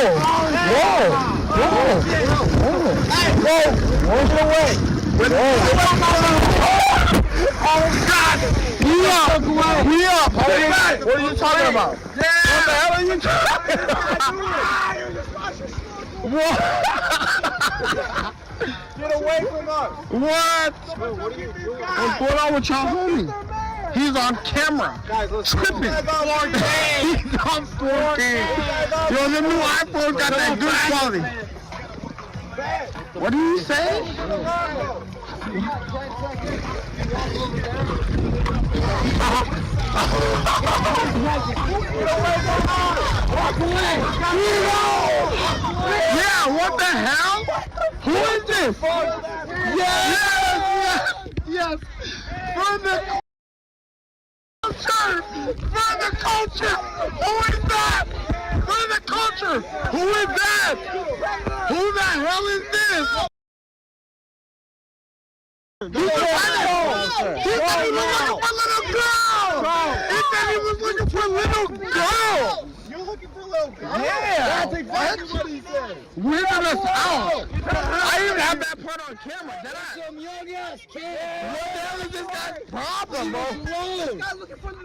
Oh God! We up! What are you talking about? Yeah. What the hell are you talking about? What? Get away from us! What? What are you doing? What's going on with y'all homie? He's on camera. Guys, let's tripping. He's on 4K. Yo, the new iPhone got that good quality. What did you say? Yeah, what the hell? Who is this? Yes. For the culture. Who is that? For the culture. Who is that? Who the hell is this? He said he was looking for a little girl. He said he was looking for a little girl. You're looking for a little girl? Yeah. That's exactly what he said. Weirding us out. I even have that part on camera. Did I? Some young ass kid. What the hell is this guy's problem, bro?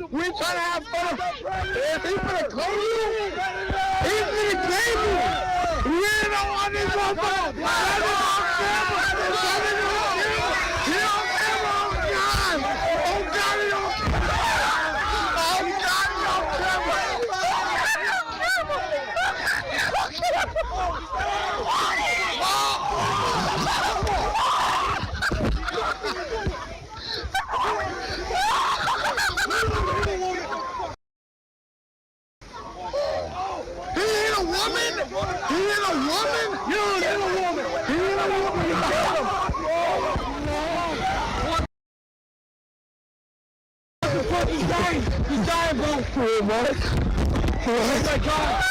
We're trying to have fun. He's gonna claim you. He's gonna claim you. We don't want this motherfucker. He's dying, bro. What? Oh my God.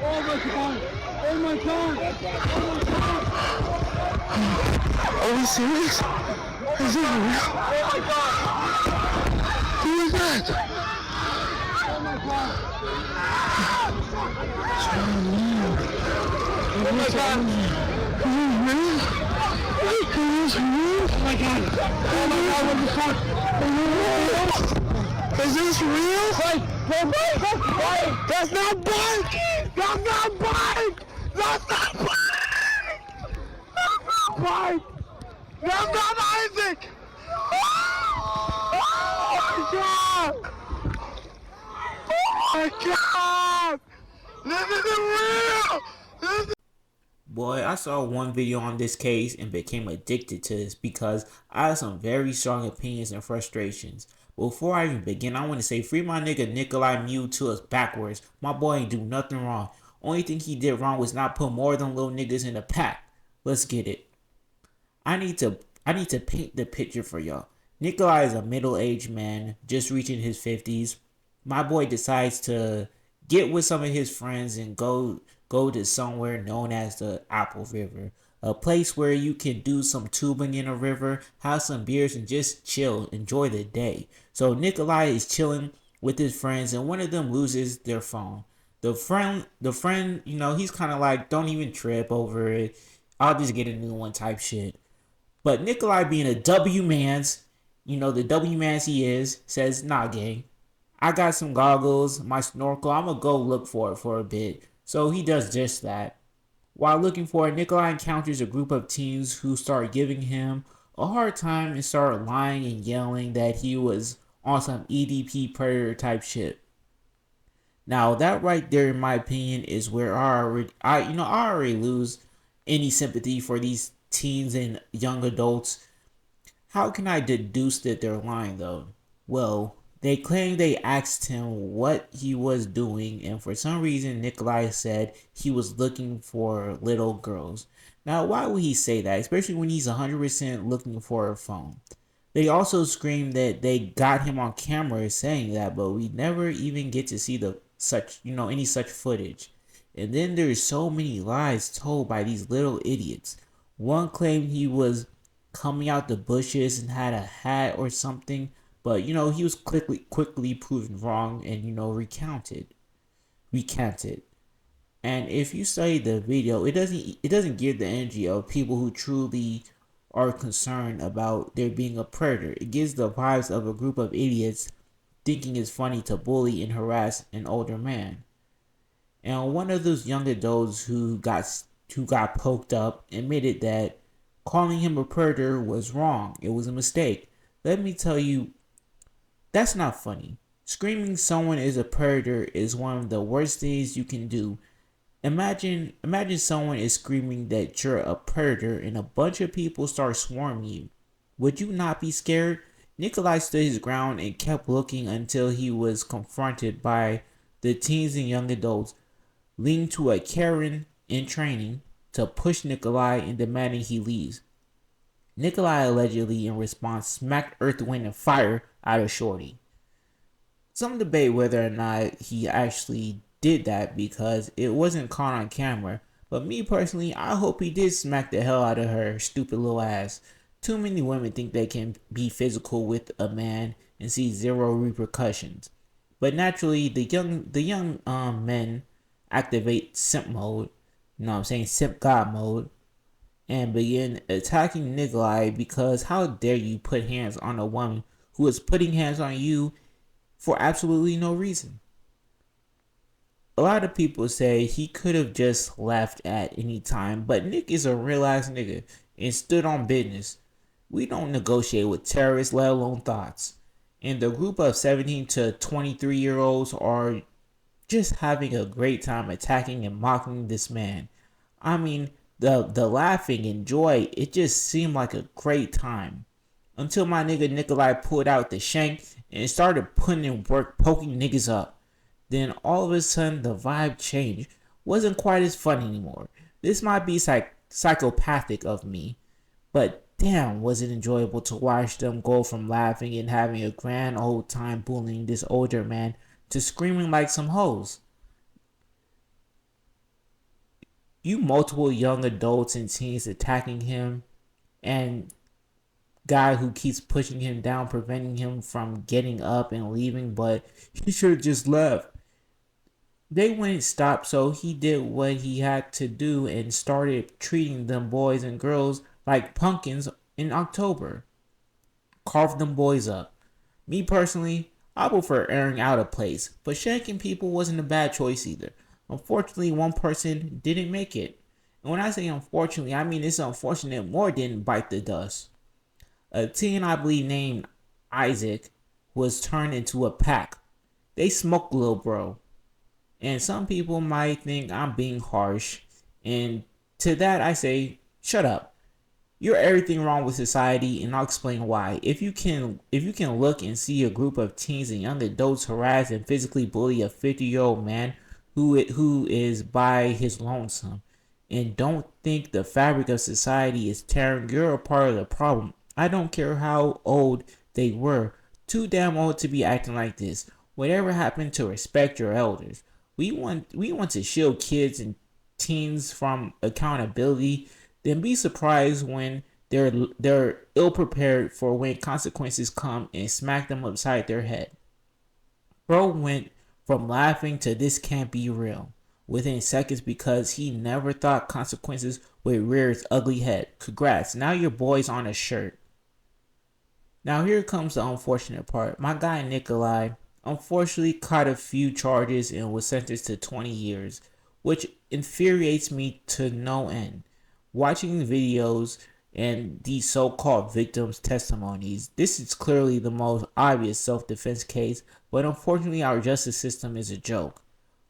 Oh my God. Oh my God. Oh my God. Are we serious? Is this real? Oh my God. Who is that? Oh my God. Oh my God. Is this real? Oh my God. Oh my God, what the fuck? Is this real? Wait. That's not Bike! That's not Bike! That's not Bike! That's not Bike! That's not Isaac! Oh my God! Oh my God! This isn't real! Boy, I saw one video on this case and became addicted to this because I have some very strong opinions and frustrations. Before I even begin, I want to say free my nigga Nikolai Mewtwo backwards. My boy ain't do nothing wrong. Only thing he did wrong was not put more than little niggas in the pack. Let's get it. I need to paint the picture for y'all. Nikolai is a middle-aged man, just reaching his 50s. My boy decides to get with some of his friends and go to somewhere known as the Apple River. A place where you can do some tubing in a river, have some beers, and just chill, enjoy the day. So Nikolai is chilling with his friends, and one of them loses their phone. The friend, you know, he's kind of like, don't even trip over it. I'll just get a new one type shit. But Nikolai, being a W-mans, you know, the W-mans he is, says, nah, gang. I got some goggles, my snorkel. I'm gonna go look for it for a bit. So he does just that. While looking for it, Nikolai encounters a group of teens who start giving him a hard time and start lying and yelling that he was on some EDP predator type shit. Now that right there, in my opinion, is where I already lose any sympathy for these teens and young adults. How can I deduce that they're lying though? Well, they claim they asked him what he was doing, and for some reason Nikolai said he was looking for little girls. Now, why would he say that, especially when he's 100% looking for a phone? They also scream that they got him on camera saying that, but we never even get to see any such footage. And then there's so many lies told by these little idiots. One claimed he was coming out the bushes and had a hat or something. But, he was quickly proven wrong and, recanted. And if you study the video, it doesn't give the energy of people who truly are concerned about there being a predator. It gives the vibes of a group of idiots thinking it's funny to bully and harass an older man. And one of those young adults who got poked up admitted that calling him a predator was wrong. It was a mistake. Let me tell you, that's not funny. Screaming someone is a predator is one of the worst things you can do. Imagine someone is screaming that you're a predator and a bunch of people start swarming you. Would you not be scared? Nikolai stood his ground and kept looking until he was confronted by the teens and young adults, leading to a Karen in training to push Nikolai and demanding he leaves. Nikolai allegedly, in response, smacked Earth, Wind, and Fire out of Shorty. Some debate whether or not he actually did that because it wasn't caught on camera, but me personally, I hope he did smack the hell out of her stupid little ass. Too many women think they can be physical with a man and see zero repercussions. But naturally, the young men activate simp mode, simp god mode, and begin attacking Nikolai because how dare you put hands on a woman who is putting hands on you for absolutely no reason. A lot of people say he could have just left at any time, but Nick is a real ass nigga and stood on business. We don't negotiate with terrorists, let alone thoughts. And the group of 17 to 23-year-olds are just having a great time attacking and mocking this man. I mean, the laughing and joy, it just seemed like a great time. Until my nigga Nikolai pulled out the shank and started putting in work poking niggas up. Then all of a sudden the vibe changed. Wasn't quite as fun anymore. This might be psychopathic of me, but damn was it enjoyable to watch them go from laughing and having a grand old time bullying this older man to screaming like some hoes. You multiple young adults and teens attacking him, and guy who keeps pushing him down, preventing him from getting up and leaving, but he should have just left. They wouldn't stop, so he did what he had to do and started treating them boys and girls like pumpkins in October. Carved them boys up. Me personally, I prefer airing out a place, but shanking people wasn't a bad choice either. Unfortunately, one person didn't make it. And when I say unfortunately, I mean it's unfortunate more didn't bite the dust. A teen I believe named Isaac was turned into a pack. They smoked Lil Bro. And some people might think I'm being harsh. And to that I say, shut up. You're everything wrong with society, and I'll explain why. If you can look and see a group of teens and young adults harass and physically bully a 50-year-old man who is by his lonesome, and don't think the fabric of society is tearing, you're a part of the problem. I don't care how old they were. Too damn old to be acting like this. Whatever happened to respect your elders? We want to shield kids and teens from accountability. Then be surprised when they're ill prepared for when consequences come and smack them upside their head. Bro went from laughing to this can't be real within seconds because he never thought consequences would rear his ugly head. Congrats, now your boy's on a shirt. Now here comes the unfortunate part. My guy Nikolai unfortunately caught a few charges and was sentenced to 20 years, which infuriates me to no end. Watching videos and these so-called victims' testimonies, this is clearly the most obvious self-defense case, but unfortunately our justice system is a joke.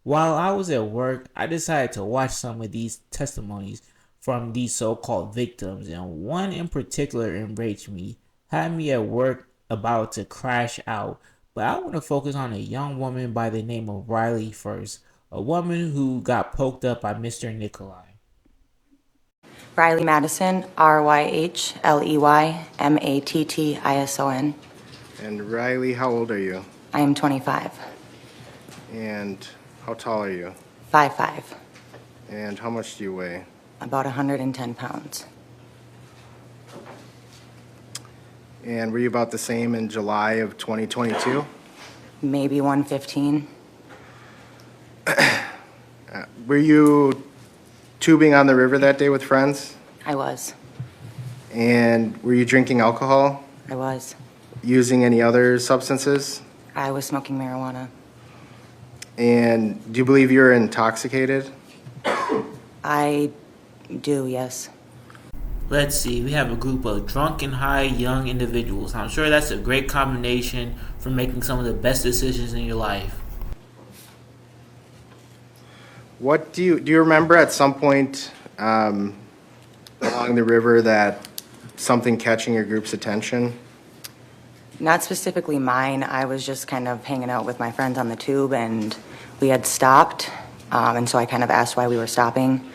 While I was at work, I decided to watch some of these testimonies from these so-called victims, and one in particular enraged me, had me at work about to crash out. But I want to focus on a young woman by the name of Riley first, a woman who got poked up by Mr. Nikolai. Riley Madison, RYHLEY MATTISON. And Riley, how old are you? I am 25. And how tall are you? 5'5". And how much do you weigh? About 110 pounds. And were you about the same in July of 2022? Maybe 115. Were you tubing on the river that day with friends? I was. And were you drinking alcohol? I was. Using any other substances? I was smoking marijuana. And do you believe you're intoxicated? I do, yes. Let's see, we have a group of drunk and high young individuals. I'm sure that's a great combination for making some of the best decisions in your life. What do you remember at some point along the river that something catching your group's attention? Not specifically mine. I was just kind of hanging out with my friends on the tube, and we had stopped. And so I kind of asked why we were stopping.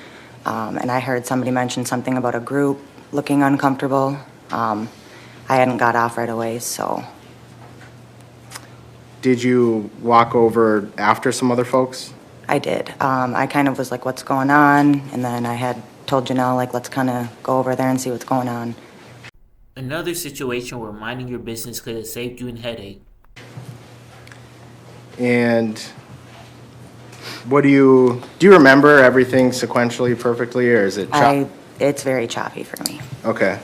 And I heard somebody mention something about a group looking uncomfortable. I hadn't got off right away, so. Did you walk over after some other folks? I did. I kind of was like, what's going on? And then I had told Janelle, like, let's kind of go over there and see what's going on. Another situation where minding your business could have saved you a headache. And what do you remember everything sequentially perfectly, or is it It's very choppy for me. Okay.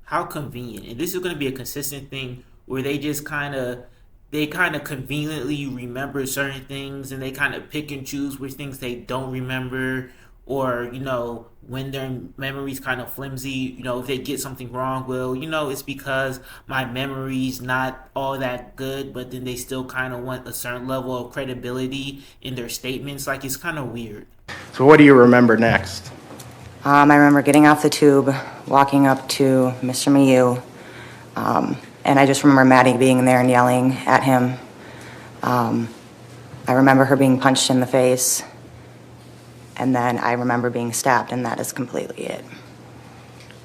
How convenient. And this is going to be a consistent thing where they just kind of conveniently remember certain things, and they kind of pick and choose which things they don't remember, or, you know, when their memory's kind of flimsy, you know, if they get something wrong, well, you know, it's because my memory's not all that good, but then they still kind of want a certain level of credibility in their statements. Like, it's kind of weird. So what do you remember next? I remember getting off the tube, walking up to Mr. Miu, and I just remember Maddie being there and yelling at him. I remember her being punched in the face, and then I remember being stabbed, and that is completely it.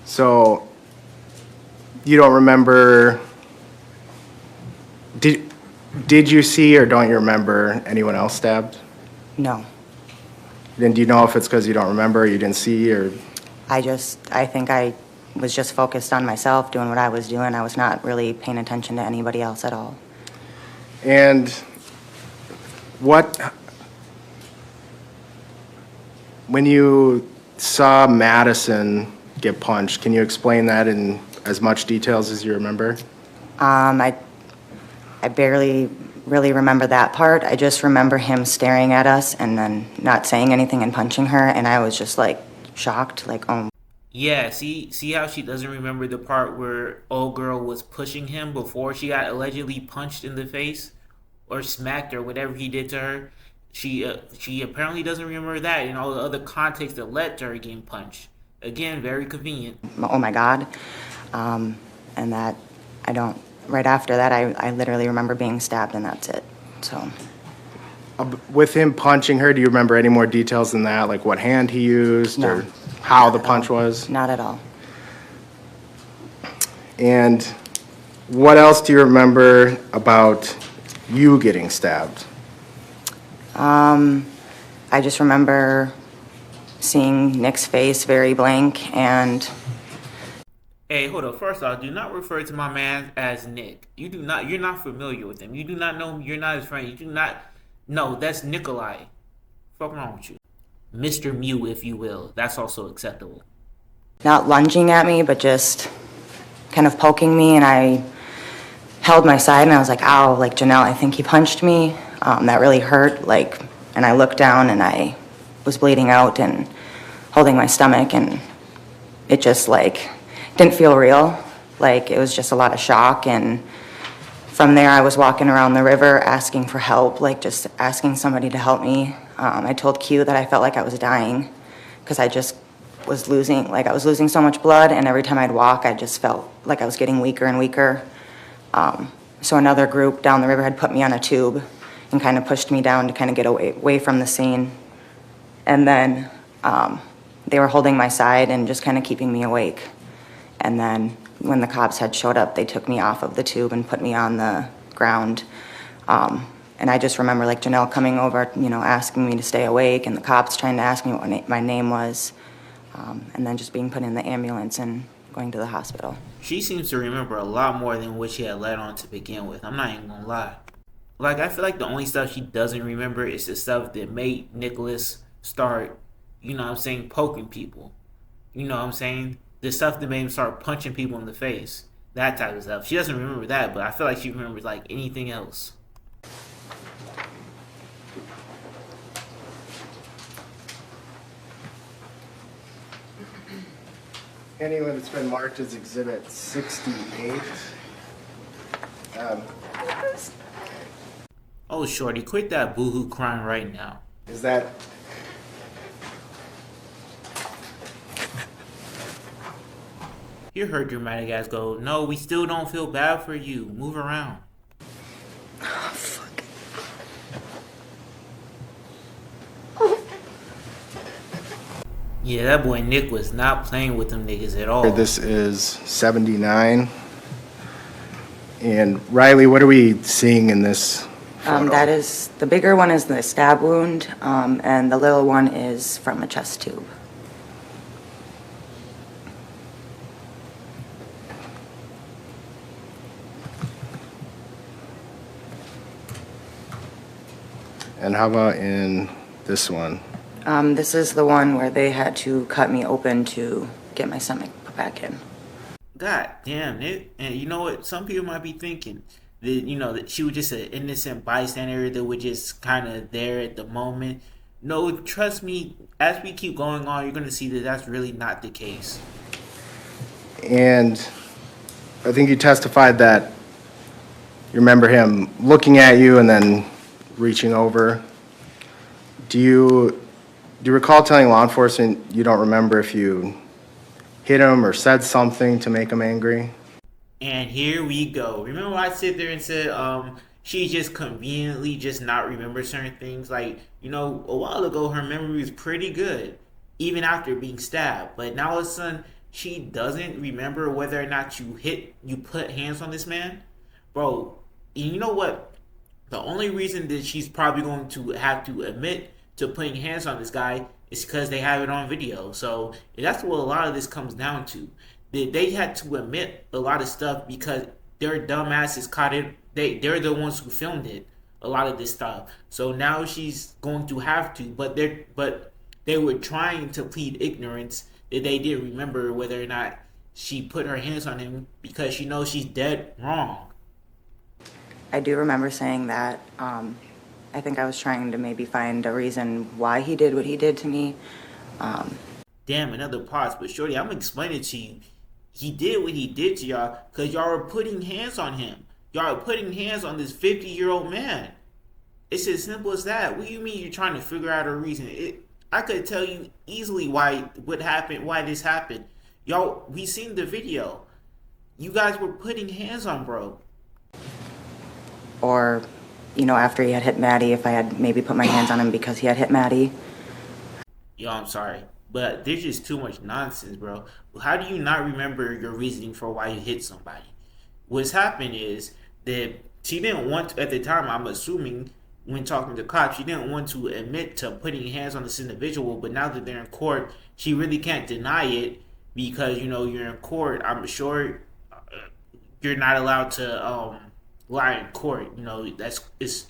So you don't remember, did you see or don't you remember anyone else stabbed? No. Then do you know if it's because you don't remember, or you didn't see, or? I think I was just focused on myself, doing what I was doing. I was not really paying attention to anybody else at all. And when you saw Madison get punched, can you explain that in as much details as you remember? I barely really remember that part. I just remember him staring at us and then not saying anything and punching her, and I was just like shocked, like, oh. Yeah, see how she doesn't remember the part where old girl was pushing him before she got allegedly punched in the face or smacked or whatever he did to her. She apparently doesn't remember that and all the other context that led to her getting punched. Again, very convenient. Oh my God. And that, I don't, right after that, I literally remember being stabbed, and that's it, so. With him punching her, do you remember any more details than that, like what hand he used? No. Or how Not the at punch all. was? Not at all. And what else do you remember about you getting stabbed? I just remember seeing Nick's face very blank, and Hey, hold up. First off, do not refer to my man as Nick. You're not familiar with him. You do not know him. You're not his friend. You do not. No, that's Nikolai. Fuck wrong with you? Mr. Mew, if you will. That's also acceptable. not lunging at me, but just kind of poking me, and I held my side, and I was like, ow, like, Janelle, I think he punched me. That really hurt, like, and I looked down, and I was bleeding out and holding my stomach, and it just, like, didn't feel real. Like, it was just a lot of shock, and from there, I was walking around the river asking for help, like, just asking somebody to help me. I told Q that I felt like I was dying because I just was losing so much blood, and every time I'd walk, I just felt like I was getting weaker and weaker. So another group down the river had put me on a tube and kind of pushed me down to kind of get away from the scene. And then they were holding my side and just kind of keeping me awake. And then when the cops had showed up, they took me off of the tube and put me on the ground. And I just remember, like, Janelle coming over, you know, asking me to stay awake, and the cops trying to ask me what my name was, and then just being put in the ambulance and going to the hospital. She seems to remember a lot more than what she had let on to begin with. I'm not even gonna lie. Like, I feel like the only stuff she doesn't remember is the stuff that made Nicholas start, you know what I'm saying, poking people. You know what I'm saying? The stuff that made him start punching people in the face. That type of stuff. She doesn't remember that, but I feel like she remembers like anything else. Anyone that's been marked as Exhibit 68. Oh, shorty, quit that boohoo crying right now. Is that... You heard dramatic ass go, no, we still don't feel bad for you. Move around. Yeah, that boy Nick was not playing with them niggas at all. This is 79. And Riley, what are we seeing in this photo? That is, the bigger one is the stab wound, and the little one is from a chest tube. And how about in this one? This is the one where they had to cut me open to get my stomach put back in. God damn, Nick. And you know what? Some people might be thinking that, you know, that she was just an innocent bystander that was just kind of there at the moment. No, trust me, as we keep going on, you're going to see that that's really not the case. And I think you testified that you remember him looking at you and then reaching over. Do you recall telling law enforcement you don't remember if you hit him or said something to make him angry? And here we go. Remember I sit there and said, she just conveniently just not remember certain things. Like, you know, a while ago, her memory was pretty good, even after being stabbed. But now all of a sudden, she doesn't remember whether or not you put hands on this man. Bro, and you know what? The only reason that she's probably going to have to admit to putting hands on this guy is because they have it on video. So that's what a lot of this comes down to. They had to admit a lot of stuff because their dumbasses caught it. They're the ones who filmed it, a lot of this stuff. So now she's going to have to, but they were trying to plead ignorance that they didn't remember whether or not she put her hands on him because she knows she's dead wrong. I do remember saying that. I think I was trying to maybe find a reason why he did what he did to me. Damn, another pause. But shorty, I'm gonna explain it to you. He did what he did to y'all because y'all were putting hands on him. Y'all are putting hands on this 50-year-old man. It's as simple as that. What do you mean you're trying to figure out a reason? I could tell you easily why this happened. Y'all, we seen the video. You guys were putting hands on bro. Or, you know, after he had hit Maddie, if I had maybe put my hands on him because he had hit Maddie. Yo, I'm sorry, but there's just too much nonsense, bro. How do you not remember your reasoning for why you hit somebody? What's happened is that she didn't want to, at the time, I'm assuming, when talking to cops, she didn't want to admit to putting hands on this individual, but now that they're in court, she really can't deny it because, you know, you're in court. I'm sure you're not allowed to lie in court. You know, it's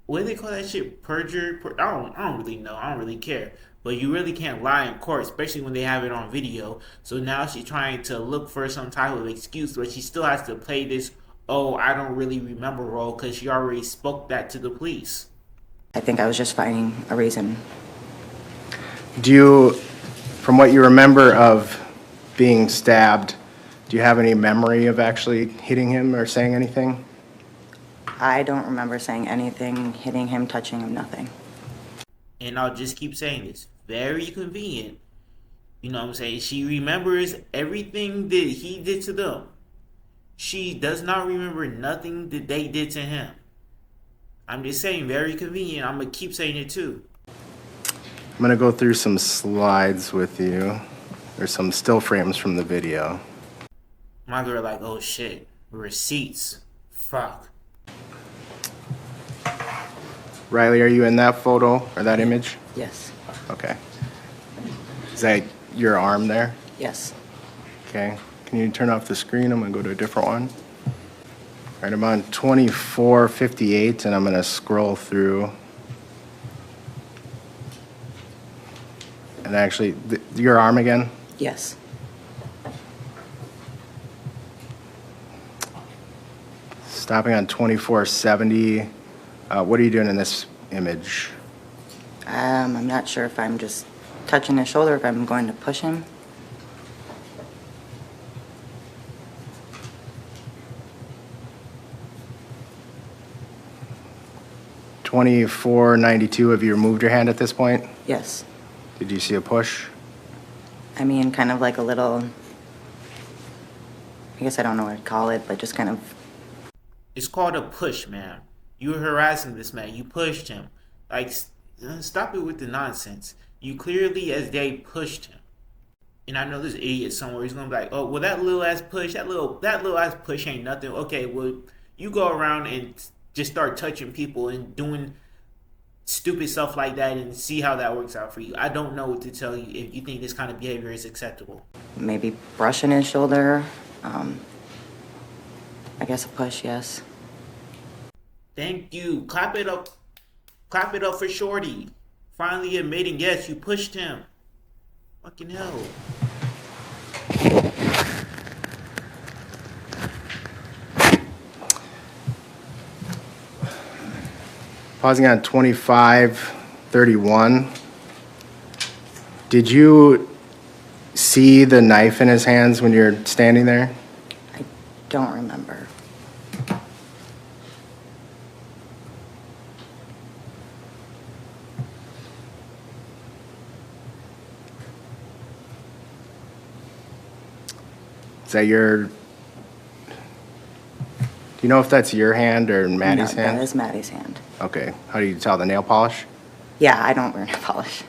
what do they call that shit? Perjury? I don't really know. I don't really care. But you really can't lie in court, especially when they have it on video. So now she's trying to look for some type of excuse, but she still has to play this, oh, I don't really remember role because she already spoke that to the police. I think I was just finding a reason. Do you, from what you remember of being stabbed, do you have any memory of actually hitting him or saying anything? I don't remember saying anything, hitting him, touching him, nothing. And I'll just keep saying this. Very convenient. You know what I'm saying? She remembers everything that he did to them. She does not remember nothing that they did to him. I'm just saying, very convenient. I'm going to keep saying it too. I'm going to go through some slides with you. There's some still frames from the video. My girl like, oh shit, receipts. Fuck. Riley, are you in that photo or that image? Yes. Okay. Is that your arm there? Yes. Okay. Can you turn off the screen? I'm going to go to a different one. All right, I'm on 2458, and I'm going to scroll through. And actually, your arm again? Yes. Stopping on 2470. What are you doing in this image? I'm not sure if I'm just touching his shoulder, if I'm going to push him. $24.92. Have you removed your hand at this point? Yes. Did you see a push? I mean, kind of like a little, I guess I don't know what to call it, but just kind of. It's called a push, man. You were harassing this man. You pushed him. Like, stop it with the nonsense. You clearly, as they pushed him. And I know this idiot somewhere. He's gonna be like, "Oh, well, that little ass push, that little ass push ain't nothing." Okay, well, you go around and just start touching people and doing stupid stuff like that and see how that works out for you. I don't know what to tell you if you think this kind of behavior is acceptable. Maybe brushing his shoulder. I guess a push, yes. Thank you. Clap it up. Clap it up for Shorty. Finally admitting, yes, you pushed him. Fucking hell. Pausing on 2531. Did you see the knife in his hands when you're standing there? I don't remember. Is that your, do you know if that's your hand or Maddie's No, hand? that is Maddie's hand. Okay, how do you tell, the nail polish? Yeah, I don't wear nail polish.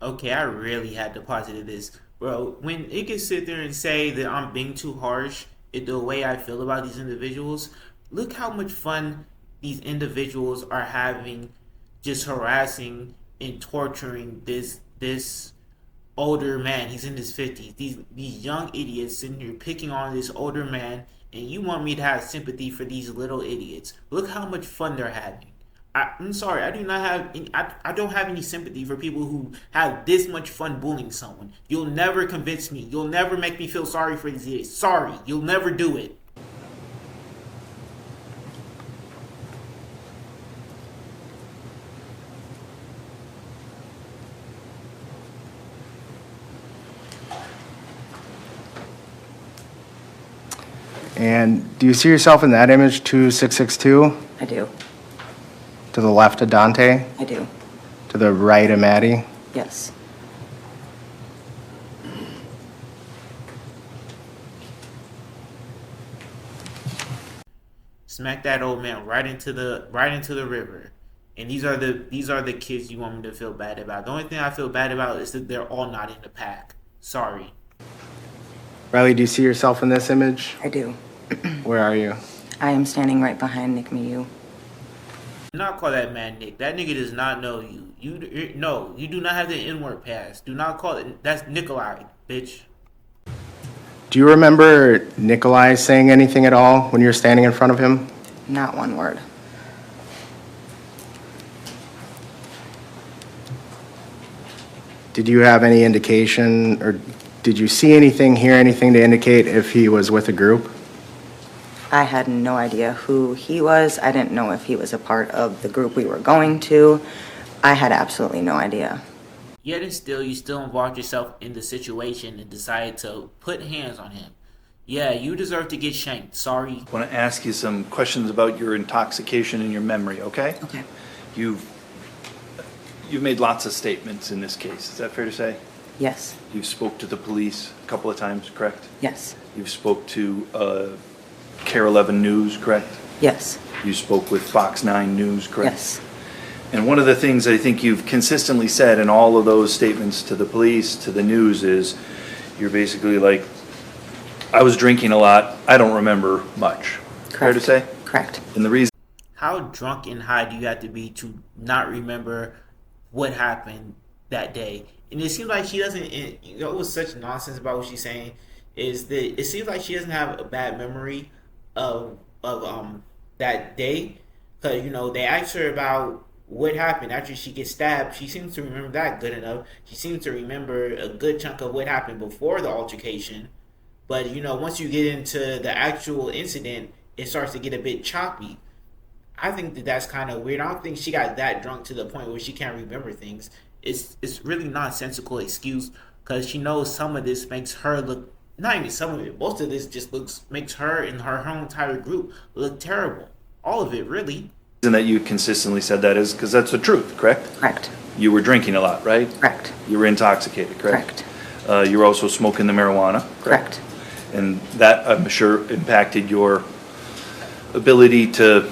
Okay, I really had to posit this. Bro, when it can sit there and say that I'm being too harsh in the way I feel about these individuals, look how much fun these individuals are having just harassing and torturing this older man. He's in his 50s. These young idiots sitting here picking on this older man, and you want me to have sympathy for these little idiots. Look how much fun they're having. I'm sorry, I do not have any, I don't have any sympathy for people who have this much fun bullying someone. You'll never convince me. You'll never make me feel sorry for these idiots. Sorry, you'll never do it. And do you see yourself in that image, 2662? I do. To the left of Dante? I do. To the right of Maddie? Yes. Smack that old man right into the river. And these are the kids you want me to feel bad about. The only thing I feel bad about is that they're all not in the pack. Sorry. Riley, do you see yourself in this image? I do. Where are you? I am standing right behind Nick Miu. Do not call that man Nick. That nigga does not know you. No, you do not have the N-word pass. Do not call it. That's Nikolai, bitch. Do you remember Nikolai saying anything at all when you were standing in front of him? Not one word. Did you have any indication, or did you see anything, hear anything to indicate if he was with a group? I had no idea who he was. I didn't know if he was a part of the group we were going to. I had absolutely no idea. Yet and still, you still involved yourself in the situation and decided to put hands on him. Yeah, you deserve to get shanked. Sorry. I want to ask you some questions about your intoxication and your memory, okay? Okay. You've made lots of statements in this case. Is that fair to say? Yes. You've spoke to the police a couple of times, correct? Yes. You've spoke to KARE 11 News, correct? Yes. You spoke with Fox 9 News, correct? Yes. And one of the things I think you've consistently said in all of those statements to the police, to the news, is you're basically like, I was drinking a lot. I don't remember much. Correct. Fair to say? Correct. And the reason how drunk and high do you have to be to not remember what happened that day? And it seems like she doesn't. It was such nonsense about what she's saying. Is that it seems like she doesn't have a bad memory of that day, because they asked her about what happened after she gets stabbed. She seems to remember that good enough. She seems to remember a good chunk of what happened before the altercation. But once you get into the actual incident, it starts to get a bit choppy. I think that that's kind of weird. I don't think she got that drunk to the point where she can't remember things. It's really nonsensical excuse, because she knows some of this makes her look, not even some of it, most of this just makes her and her whole entire group look terrible. All of it, really. And that you consistently said that is because that's the truth, correct? Correct. You were drinking a lot, right? Correct. You were intoxicated, correct? Correct. You were also smoking the marijuana, Correct. and that, I'm sure, impacted your ability to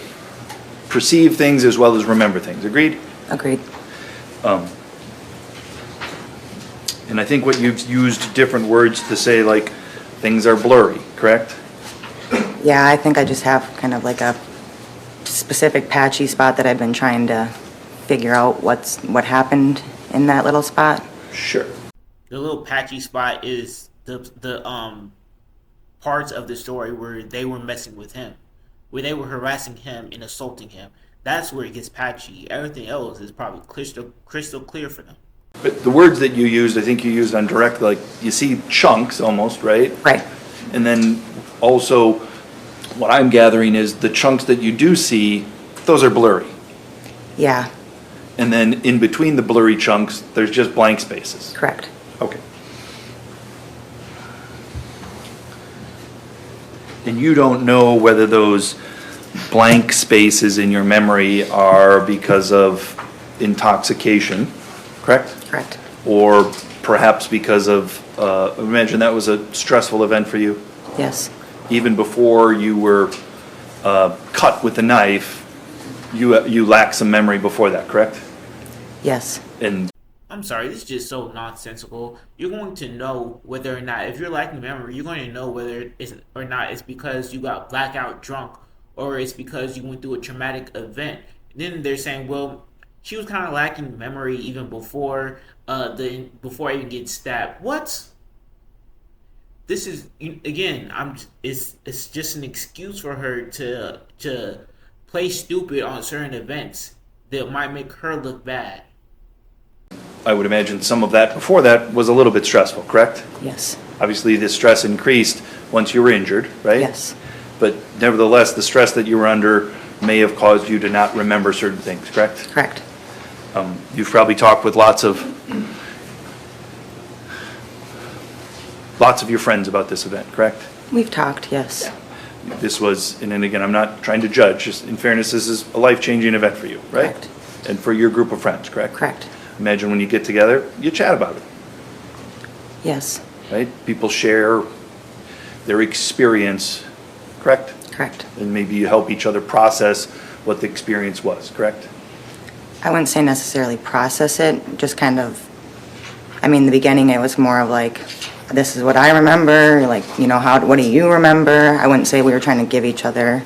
perceive things as well as remember things. Agreed? Agreed. And I think what you've used different words to say, like, things are blurry, correct? Yeah, I think I just have kind of like a specific patchy spot that I've been trying to figure out what happened in that little spot. Sure. The little patchy spot is the parts of the story where they were messing with him, where they were harassing him and assaulting him. That's where it gets patchy. Everything else is probably crystal clear for them. But the words that you used, I think you used on direct, like, you see chunks almost, right? Right. And then also, what I'm gathering is the chunks that you do see, those are blurry. Yeah, And then in between the blurry chunks, there's just blank spaces. correct. Okay. And you don't know whether those blank spaces in your memory are because of intoxication, correct? Correct. Or perhaps because of, imagine that was a stressful event for you. Yes. Even before you were cut with a knife, you lacked some memory before that, correct? Yes. And I'm sorry, this is just so nonsensical. You're going to know whether or not, if you're lacking memory, you're going to know whether it's or not it's because you got blackout drunk, or it's because you went through a traumatic event. Then they're saying, well, she was kind of lacking memory even before before I even get stabbed. What? This is, again, it's just an excuse for her to play stupid on certain events that might make her look bad. I would imagine some of that before that was a little bit stressful, correct? Yes. Obviously, the stress increased once you were injured, right? Yes. But nevertheless, the stress that you were under may have caused you to not remember certain things, correct? Correct. You've probably talked with lots of your friends about this event, correct? We've talked, yes. This was, and then again, I'm not trying to judge, just in fairness, this is a life-changing event for you, right? Correct. And for your group of friends, correct? Correct. Imagine when you get together, you chat about it, Yes. right? People share their experience, correct? Correct. And maybe you help each other process what the experience was, correct? I wouldn't say necessarily process it, just kind of, I mean, in the beginning, it was more of like, this is what I remember, like, what do you remember? I wouldn't say we were trying to give each other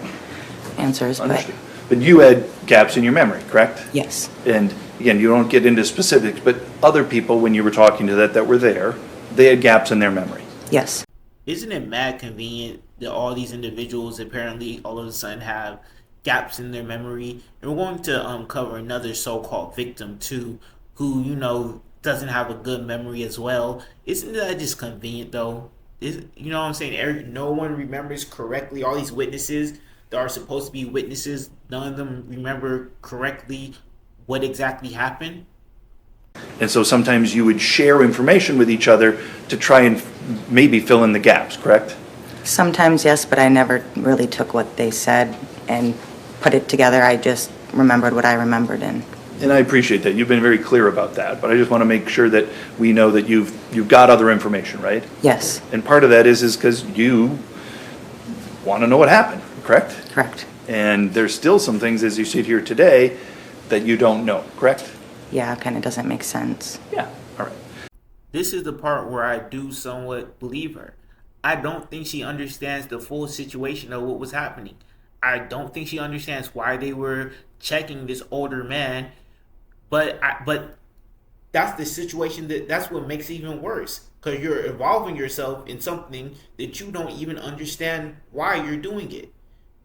answers, but Understood. But you had gaps in your memory, correct? yes. And again, you don't get into specifics, but other people, when you were talking to that were there, they had gaps in their memory. Yes. Isn't it mad convenient that all these individuals apparently all of a sudden have gaps in their memory? And we're going to cover another so-called victim too, who doesn't have a good memory as well. Isn't that just convenient though? You know what I'm saying? No one remembers correctly. All these witnesses that are supposed to be witnesses, none of them remember correctly what exactly happened. And so sometimes you would share information with each other to try and maybe fill in the gaps, correct? Sometimes, yes, but I never really took what they said and put it together. I just remembered what I remembered and And I appreciate that. You've been very clear about that, but I just want to make sure that we know that you've got other information, right? yes. And part of that is because you want to know what happened, correct? Correct. And there's still some things as you sit here today that you don't know, correct? Yeah, it kind of doesn't make sense. Yeah. All right. This is the part where I do somewhat believe her. I don't think she understands the full situation of what was happening. I don't think she understands why they were checking this older man. But that's the situation that's what makes it even worse, because you're involving yourself in something that you don't even understand why you're doing it.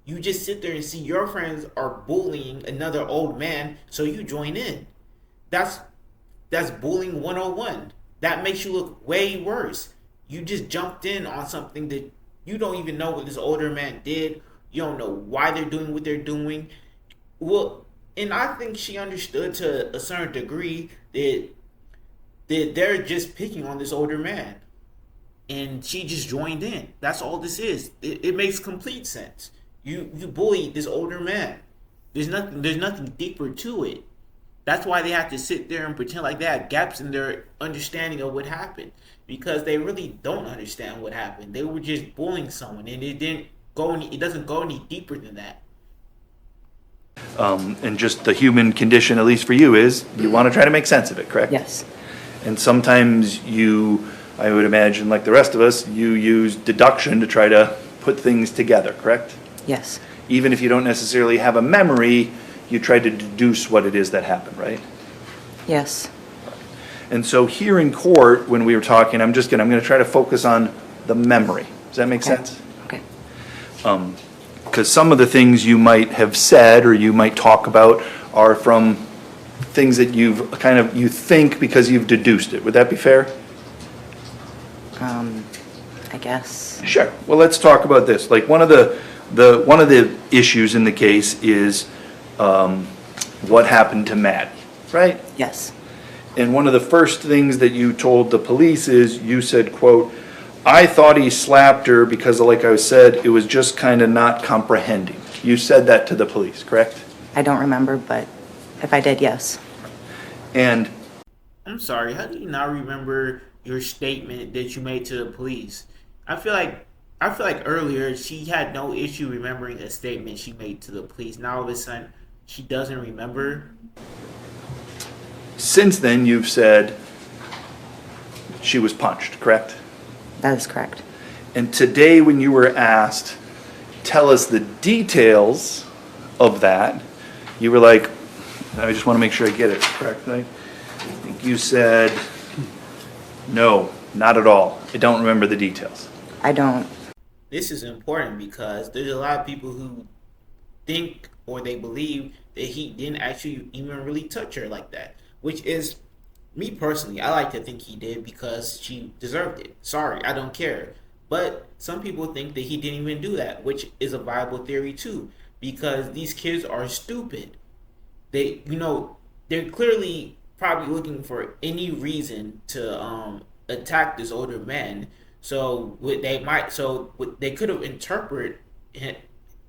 You just sit there and see your friends are bullying another old man, so you join in. That's bullying 101. That makes you look way worse. You just jumped in on something that you don't even know what this older man did. You don't know why they're doing what they're doing. Well, and I think she understood to a certain degree that they're just picking on this older man. And she just joined in. That's all this is. It makes complete sense. You bullied this older man. There's nothing deeper to it. That's why they have to sit there and pretend like they have gaps in their understanding of what happened, because they really don't understand what happened. They were just bullying someone, and it doesn't go any deeper than that. And just the human condition, at least for you, is you want to try to make sense of it, correct? Yes. And sometimes I would imagine, like the rest of us, you use deduction to try to put things together, correct? Yes. Even if you don't necessarily have a memory, you try to deduce what it is that happened, right? Yes. And so here in court, when we were talking, I'm going to try to focus on the memory. Does that make sense? Okay. Because some of the things you might have said or you might talk about are from things that you think because you've deduced it. Would that be fair? I guess. Sure. Well, let's talk about this. Like one of the issues in the case is what happened to Maddie, right? Yes. And one of the first things that you told the police is you said, quote, "I thought he slapped her because, like I said, it was just kind of not comprehending." You said that to the police, correct? I don't remember, but if I did, yes. And I'm sorry, how do you not remember your statement that you made to the police? I feel like earlier she had no issue remembering a statement she made to the police. Now all of a sudden she doesn't remember. since then, you've said she was punched, correct? That is correct. And today, when you were asked, tell us the details of that, you were like, I just want to make sure I get it correct. I think you said, no, not at all. I don't remember the details. I don't. This is important because there's a lot of people who think or they believe that he didn't actually even really touch her like that, which is, me personally, I like to think he did because she deserved it. Sorry, I don't care. But some people think that he didn't even do that, which is a viable theory too, because these kids are stupid. They're clearly probably looking for any reason to attack this older man. So they could have interpreted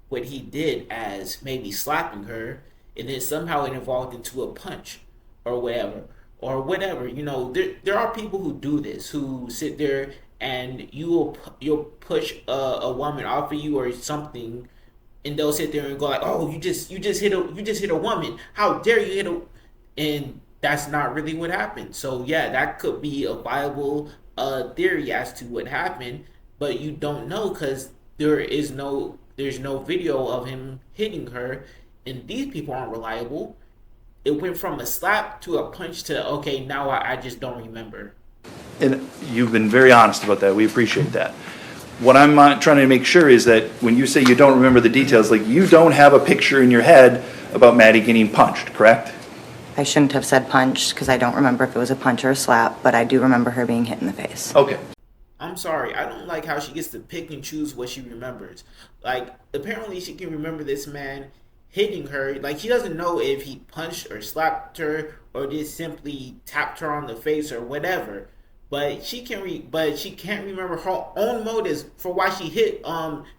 what he did as maybe slapping her, and then somehow it evolved into a punch or whatever. There are people who do this, who sit there and you'll push a woman off of you or something, and they'll sit there and go like, "Oh, you just hit a woman. How dare you hit a?" And that's not really what happened. So yeah, that could be a viable theory as to what happened, but you don't know because there's no video of him hitting her, and these people aren't reliable. It went from a slap to a punch to, okay, now I just don't remember. And you've been very honest about that. We appreciate that. What I'm trying to make sure is that when you say you don't remember the details, like you don't have a picture in your head about Maddie getting punched, correct? I shouldn't have said punch because I don't remember if it was a punch or a slap, but I do remember her being hit in the face. Okay. I'm sorry, I don't like how she gets to pick and choose what she remembers. Like, apparently she can remember this man hitting her. Like, she doesn't know if he punched or slapped her or just simply tapped her on the face or whatever. But she can't remember her own motives for why she hit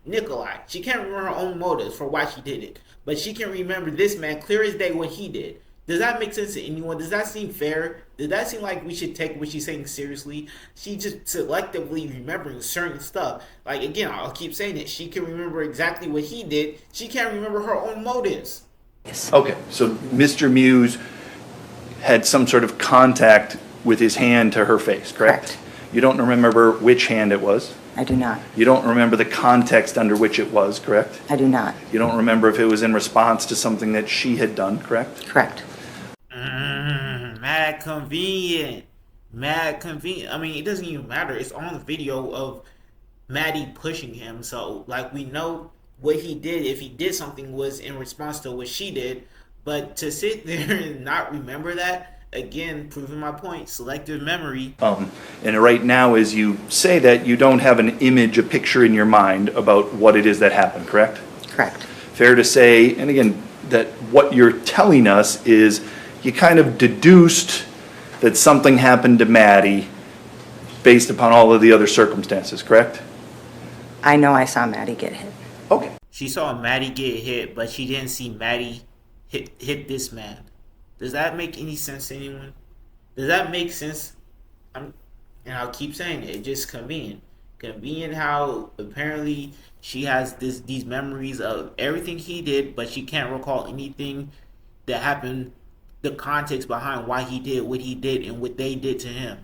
Nikolai. She can't remember her own motives for why she did it. But she can remember this man clear as day what he did. Does that make sense to anyone? Does that seem fair? Does that seem like we should take what she's saying seriously? She just selectively remembering certain stuff. Like, again, I'll keep saying it. She can remember exactly what he did. She can't remember her own motives. Yes. Okay, so Mr. Muse had some sort of contact with his hand to her face, correct? Correct. You don't remember which hand it was? I do not. You don't remember the context under which it was, correct? I do not. You don't remember if it was in response to something that she had done, correct? Correct. Mad convenient. Mad convenient. I mean, it doesn't even matter. It's on the video of Maddie pushing him. So, like, we know what he did. If he did something was in response to what she did. But to sit there and not remember that, again, proving my point, selective memory. And right now, as you say that, you don't have an image, a picture in your mind about what it is that happened, correct? Correct. Fair to say, and again, that what you're telling us is you kind of deduced that something happened to Maddie based upon all of the other circumstances, correct? I know I saw Maddie get hit. Okay. She saw Maddie get hit, but she didn't see Maddie hit this man. Does that make any sense to anyone? Does that make sense? And I'll keep saying it. It's just convenient. Convenient how apparently she has these memories of everything he did, but she can't recall anything that happened, the context behind why he did what he did and what they did to him.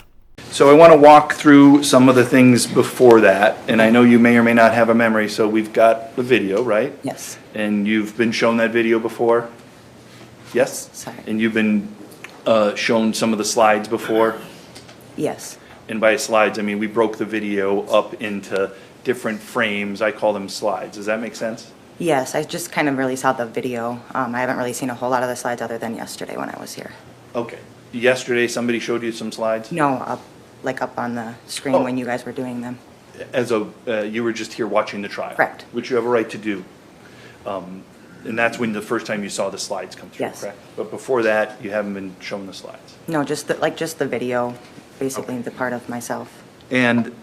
So I want to walk through some of the things before that, and I know you may or may not have a memory, so we've got the video, right? Yes. And you've been shown that video before? Yes? Sorry. And you've been shown some of the slides before? Yes. And by slides, I mean we broke the video up into different frames. I call them slides. Does that make sense? Yes, I just kind of really saw the video. I haven't really seen a whole lot of the slides other than yesterday when I was here. Okay. Yesterday, somebody showed you some slides? No, up on the screen Oh. when you guys were doing them. You were just here watching the trial? Correct. Which you have a right to do. And that's when the first time you saw the slides come through, Yes. correct? But before that, you haven't been shown the slides? No, just the video, basically Okay. the part of myself. And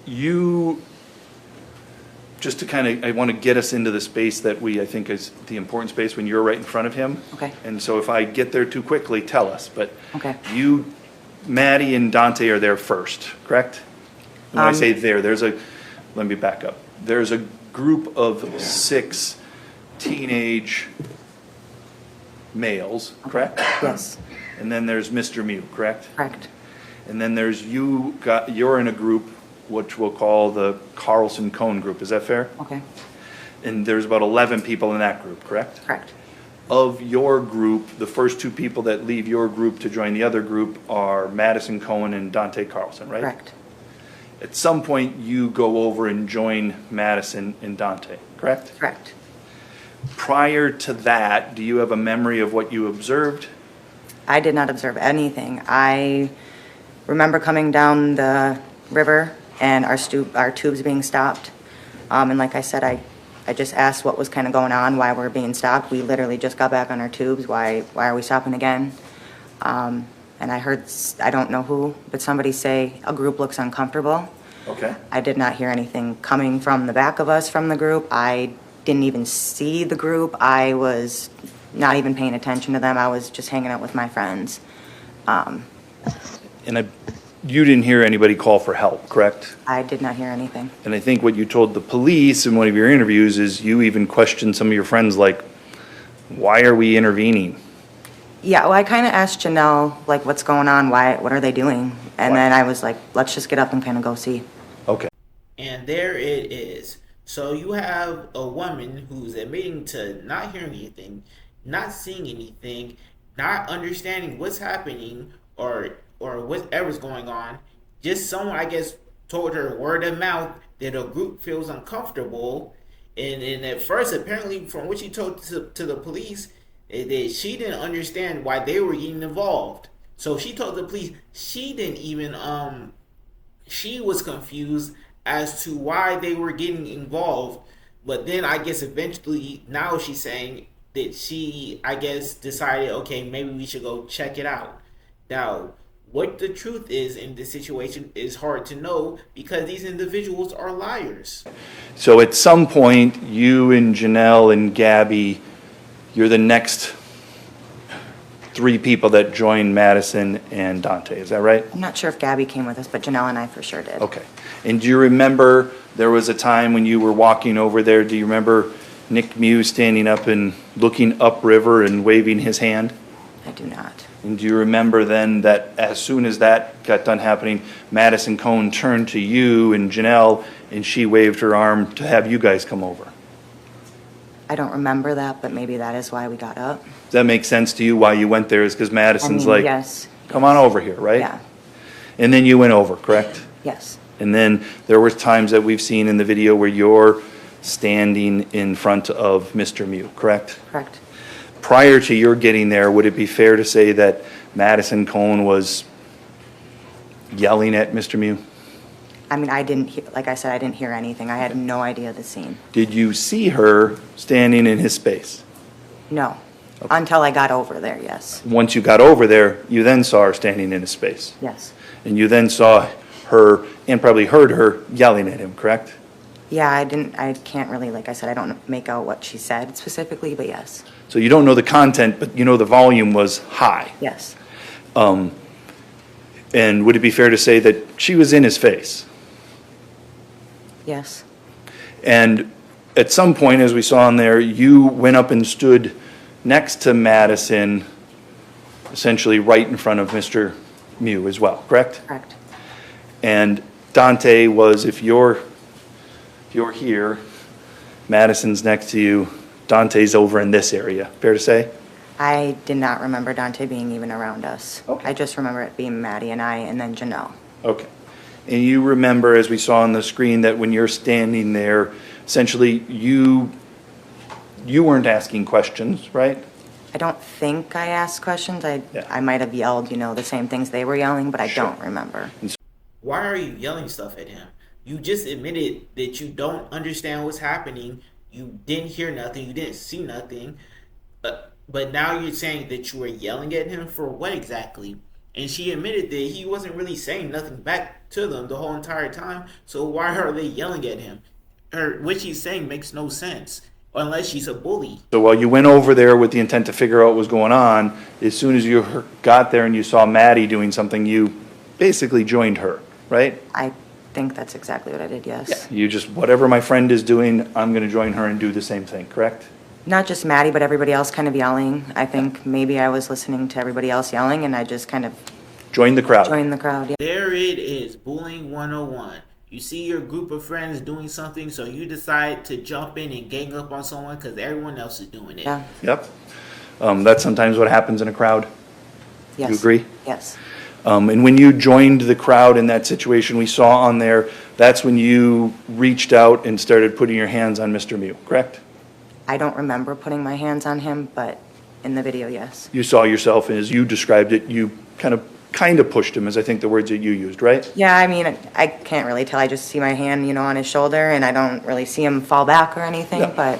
you, just to kind of, I want to get us into the space that I think is the important space when you're right in front of him. Okay. And so if I get there too quickly, tell us. But Okay. Maddie and Dante are there first, correct? And when I say there, let me back up. There's a group of 6 teenage males, correct? Yes. And then there's Mr. Mew, correct? Correct. And then there's you're in a group which we'll call the Carlson Cone group, is that fair? Okay. And there's about 11 people in that group, correct? Correct. Of your group, the first 2 people that leave your group to join the other group are Madison Cohen and Dante Carlson, right? Correct. At some point, you go over and join Madison and Dante, correct? Correct. Prior to that, do you have a memory of what you observed? I did not observe anything. I remember coming down the river and our tubes being stopped. And like I said, I just asked what was kind of going on, why we're being stopped. We literally just got back on our tubes. Why are we stopping again? And I heard, I don't know who, but somebody say a group looks uncomfortable. Okay. I did not hear anything coming from the back of us from the group. I didn't even see the group. I was not even paying attention to them. I was just hanging out with my friends. And you didn't hear anybody call for help, correct? I did not hear anything. And I think what you told the police in one of your interviews is you even questioned some of your friends, like, why are we intervening? Yeah, well, I kind of asked Janelle, like, what's going on? What are they doing? And then I was like, let's just get up and kind of go see. Okay. And there it is. So you have a woman who's admitting to not hearing anything, not seeing anything, not understanding what's happening or whatever's going on. Just someone, I guess, told her word of mouth that a group feels uncomfortable. And at first, apparently, from what she told to the police, that she didn't understand why they were getting involved. So she told the police she didn't even, she was confused as to why they were getting involved. But then I guess eventually, now she's saying that she, I guess, decided, okay, maybe we should go check it out. Now, what the truth is in this situation is hard to know because these individuals are liars. So at some point, you and Janelle and Gabby, you're the next 3 people that join Madison and Dante, is that right? I'm not sure if Gabby came with us, but Janelle and I for sure did. Okay. And do you remember there was a time when you were walking over there, do you remember Nick Mew standing up and looking upriver and waving his hand? I I do not. And do you remember then that as soon as that got done happening, Madison Cohn turned to you and Janelle, and she waved her arm to have you guys come over? I don't remember that, but maybe that is why we got up. Does that make sense to you, why you went there? Is because Madison's like, yes. come on over here, right? Yeah, And then you went over, correct? yes, And then there were times that we've seen in the video where you're standing in front of Mr. Mew, correct? correct. Prior to your getting there, would it be fair to say that Madison Cohn was yelling at Mr. Mew? I mean, I didn't hear, like I said, I didn't hear anything. I had no idea the scene. Did you see her standing in his space? No, until I got over there, yes, Once you got over there, you then saw her standing in his space. yes. And you then saw her, and probably heard her, yelling at him, correct? Yeah, I can't really, like I said, I don't make out what she said specifically, but yes, So you don't know the content, but you know the volume was high. yes, And would it be fair to say that she was in his face? yes, And at some point, as we saw in there, you went up and stood next to Madison, essentially right in front of Mr. Mew as well, correct? correct. And Dante was, if you're here, Madison's next to you, Dante's over in this area, fair to say? I did not remember Dante being even around us. Okay. I just remember it being Maddie and I, and then Janelle. Okay. And you remember, as we saw on the screen, that when you're standing there, essentially, you weren't asking questions, right? I don't think I asked questions. Yeah. I might have yelled, the same things they were yelling, but I Sure. don't remember. Why are you yelling stuff at him? You just admitted that you don't understand what's happening. You didn't hear nothing. You didn't see nothing. But now you're saying that you were yelling at him for what exactly? And she admitted that he wasn't really saying nothing back to them the whole entire time. So why are they yelling at him? What she's saying makes no sense. Unless she's a bully. So while you went over there with the intent to figure out what was going on, as soon as you got there and you saw Maddie doing something, you basically joined her, right? I think that's exactly what I did, yes. You just, whatever my friend is doing, I'm going to join her and do the same thing, correct? Not just Maddie, but everybody else kind of yelling. I think maybe I was listening to everybody else yelling, and I just kind of Join the crowd. joined the crowd. Yeah. There it is, bullying 101. You see your group of friends doing something, so you decide to jump in and gang up on someone because everyone else is doing it. Yeah. Yep. That's sometimes what happens in a crowd. Yes. You agree? Yes. And when you joined the crowd in that situation we saw on there, that's when you reached out and started putting your hands on Mr. Mew, correct? I don't remember putting my hands on him, but in the video, yes. You saw yourself, and as you described it, you kind of pushed him, is I think the words that you used, right? Yeah, I mean, I can't really tell. I just see my hand, on his shoulder, and I don't really see him fall back or anything, Yeah. but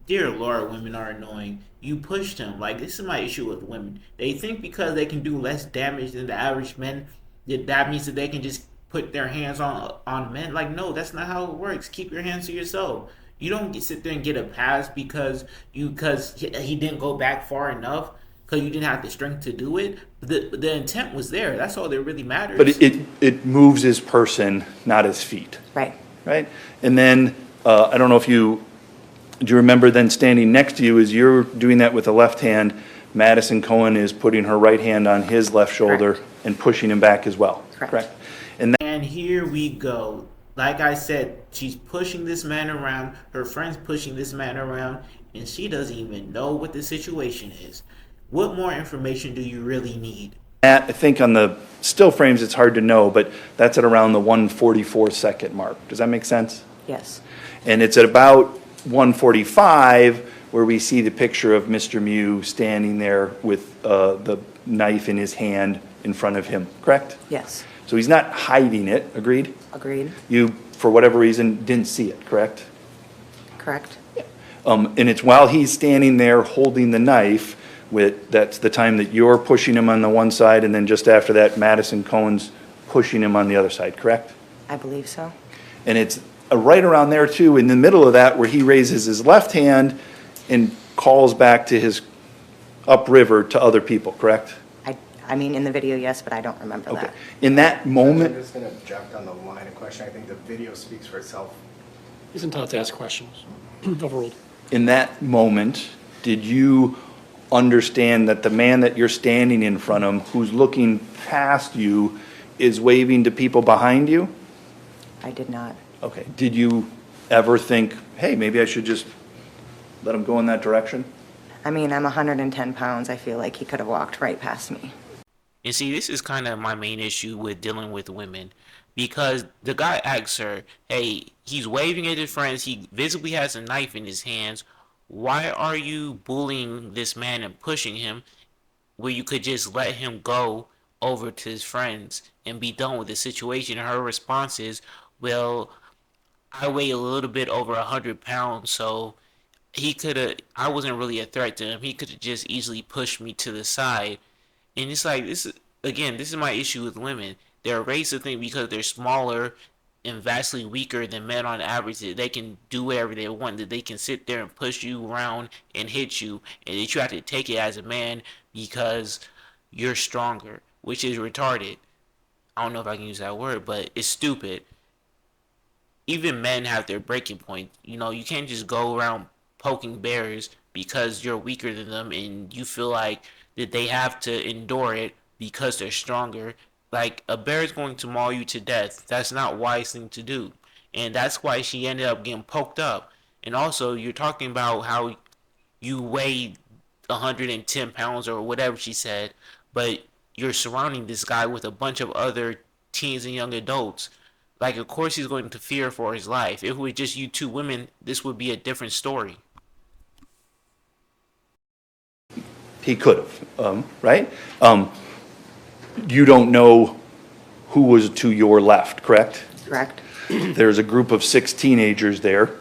Dear Lord, women are annoying. You pushed him. Like, this is my issue with women. They think because they can do less damage than the average men, that means that they can just put their hands on men. Like, no, that's not how it works. Keep your hands to yourself. You don't sit there and get a pass because he didn't go back far enough, because you didn't have the strength to do it. The intent was there. That's all that really matters. But it moves his person, not his feet, right. right? And then, I don't know if do you remember then standing next to you as you're doing that with the left hand, Madison Cohen is putting her right hand on his left shoulder and pushing him back as well, Correct. And here we go. Like I said, she's pushing this man around. Her friend's pushing this man around. And she doesn't even know what the situation is. What more information do you really need? I think on the still frames, it's hard to know, but that's at around the 144-second mark. Does that make sense? Yes. And it's at about 145 where we see the picture of Mr. Mew standing there with the knife in his hand in front of him, correct? Yes. So he's not hiding it, agreed? Agreed. You, for whatever reason, didn't see it, correct? Correct. And it's while he's standing there holding the knife, that's the time that you're pushing him on the one side, and then just after that, Madison Cohen's pushing him on the other side, correct? I believe so. And it's right around there, too, in the middle of that, where he raises his left hand and calls back to his upriver to other people, correct? I mean, in the video, yes, but I don't remember Okay. that. In that I'm moment, just going to object on the line of question. I think the video speaks for itself. He's entitled to ask questions. Overruled. in that moment, did you understand that the man that you're standing in front of, who's looking past you, is waving to people behind you? I did not. Okay. Did you ever think, hey, maybe I should just let him go in that direction? I mean, I'm 110 pounds. I feel like he could have walked right past me. And see, this is kind of my main issue with dealing with women. Because the guy asks her, hey, he's waving at his friends. He visibly has a knife in his hands. Why are you bullying this man and pushing him where you could just let him go over to his friends and be done with the situation? And her response is, well, I weigh a little bit over 100 pounds, so I wasn't really a threat to him. He could have just easily pushed me to the side. And it's like, this is my issue with women. They're raised to think because they're smaller and vastly weaker than men on average that they can do whatever they want, that they can sit there and push you around and hit you, and that you have to take it as a man because you're stronger, which is retarded. I don't know if I can use that word, but it's stupid. Even men have their breaking point. You know, you can't just go around poking bears because you're weaker than them and you feel like that they have to endure it because they're stronger. Like, a bear is going to maul you to death. That's not a wise thing to do. And that's why she ended up getting poked up. And also, you're talking about how you weigh 110 pounds or whatever she said, but you're surrounding this guy with a bunch of other teens and young adults. Like, of course he's going to fear for his life. If it was just you two women, this would be a different story. He could have, right? You don't know who was to your left, correct? Correct? There's a group of 6 teenagers there,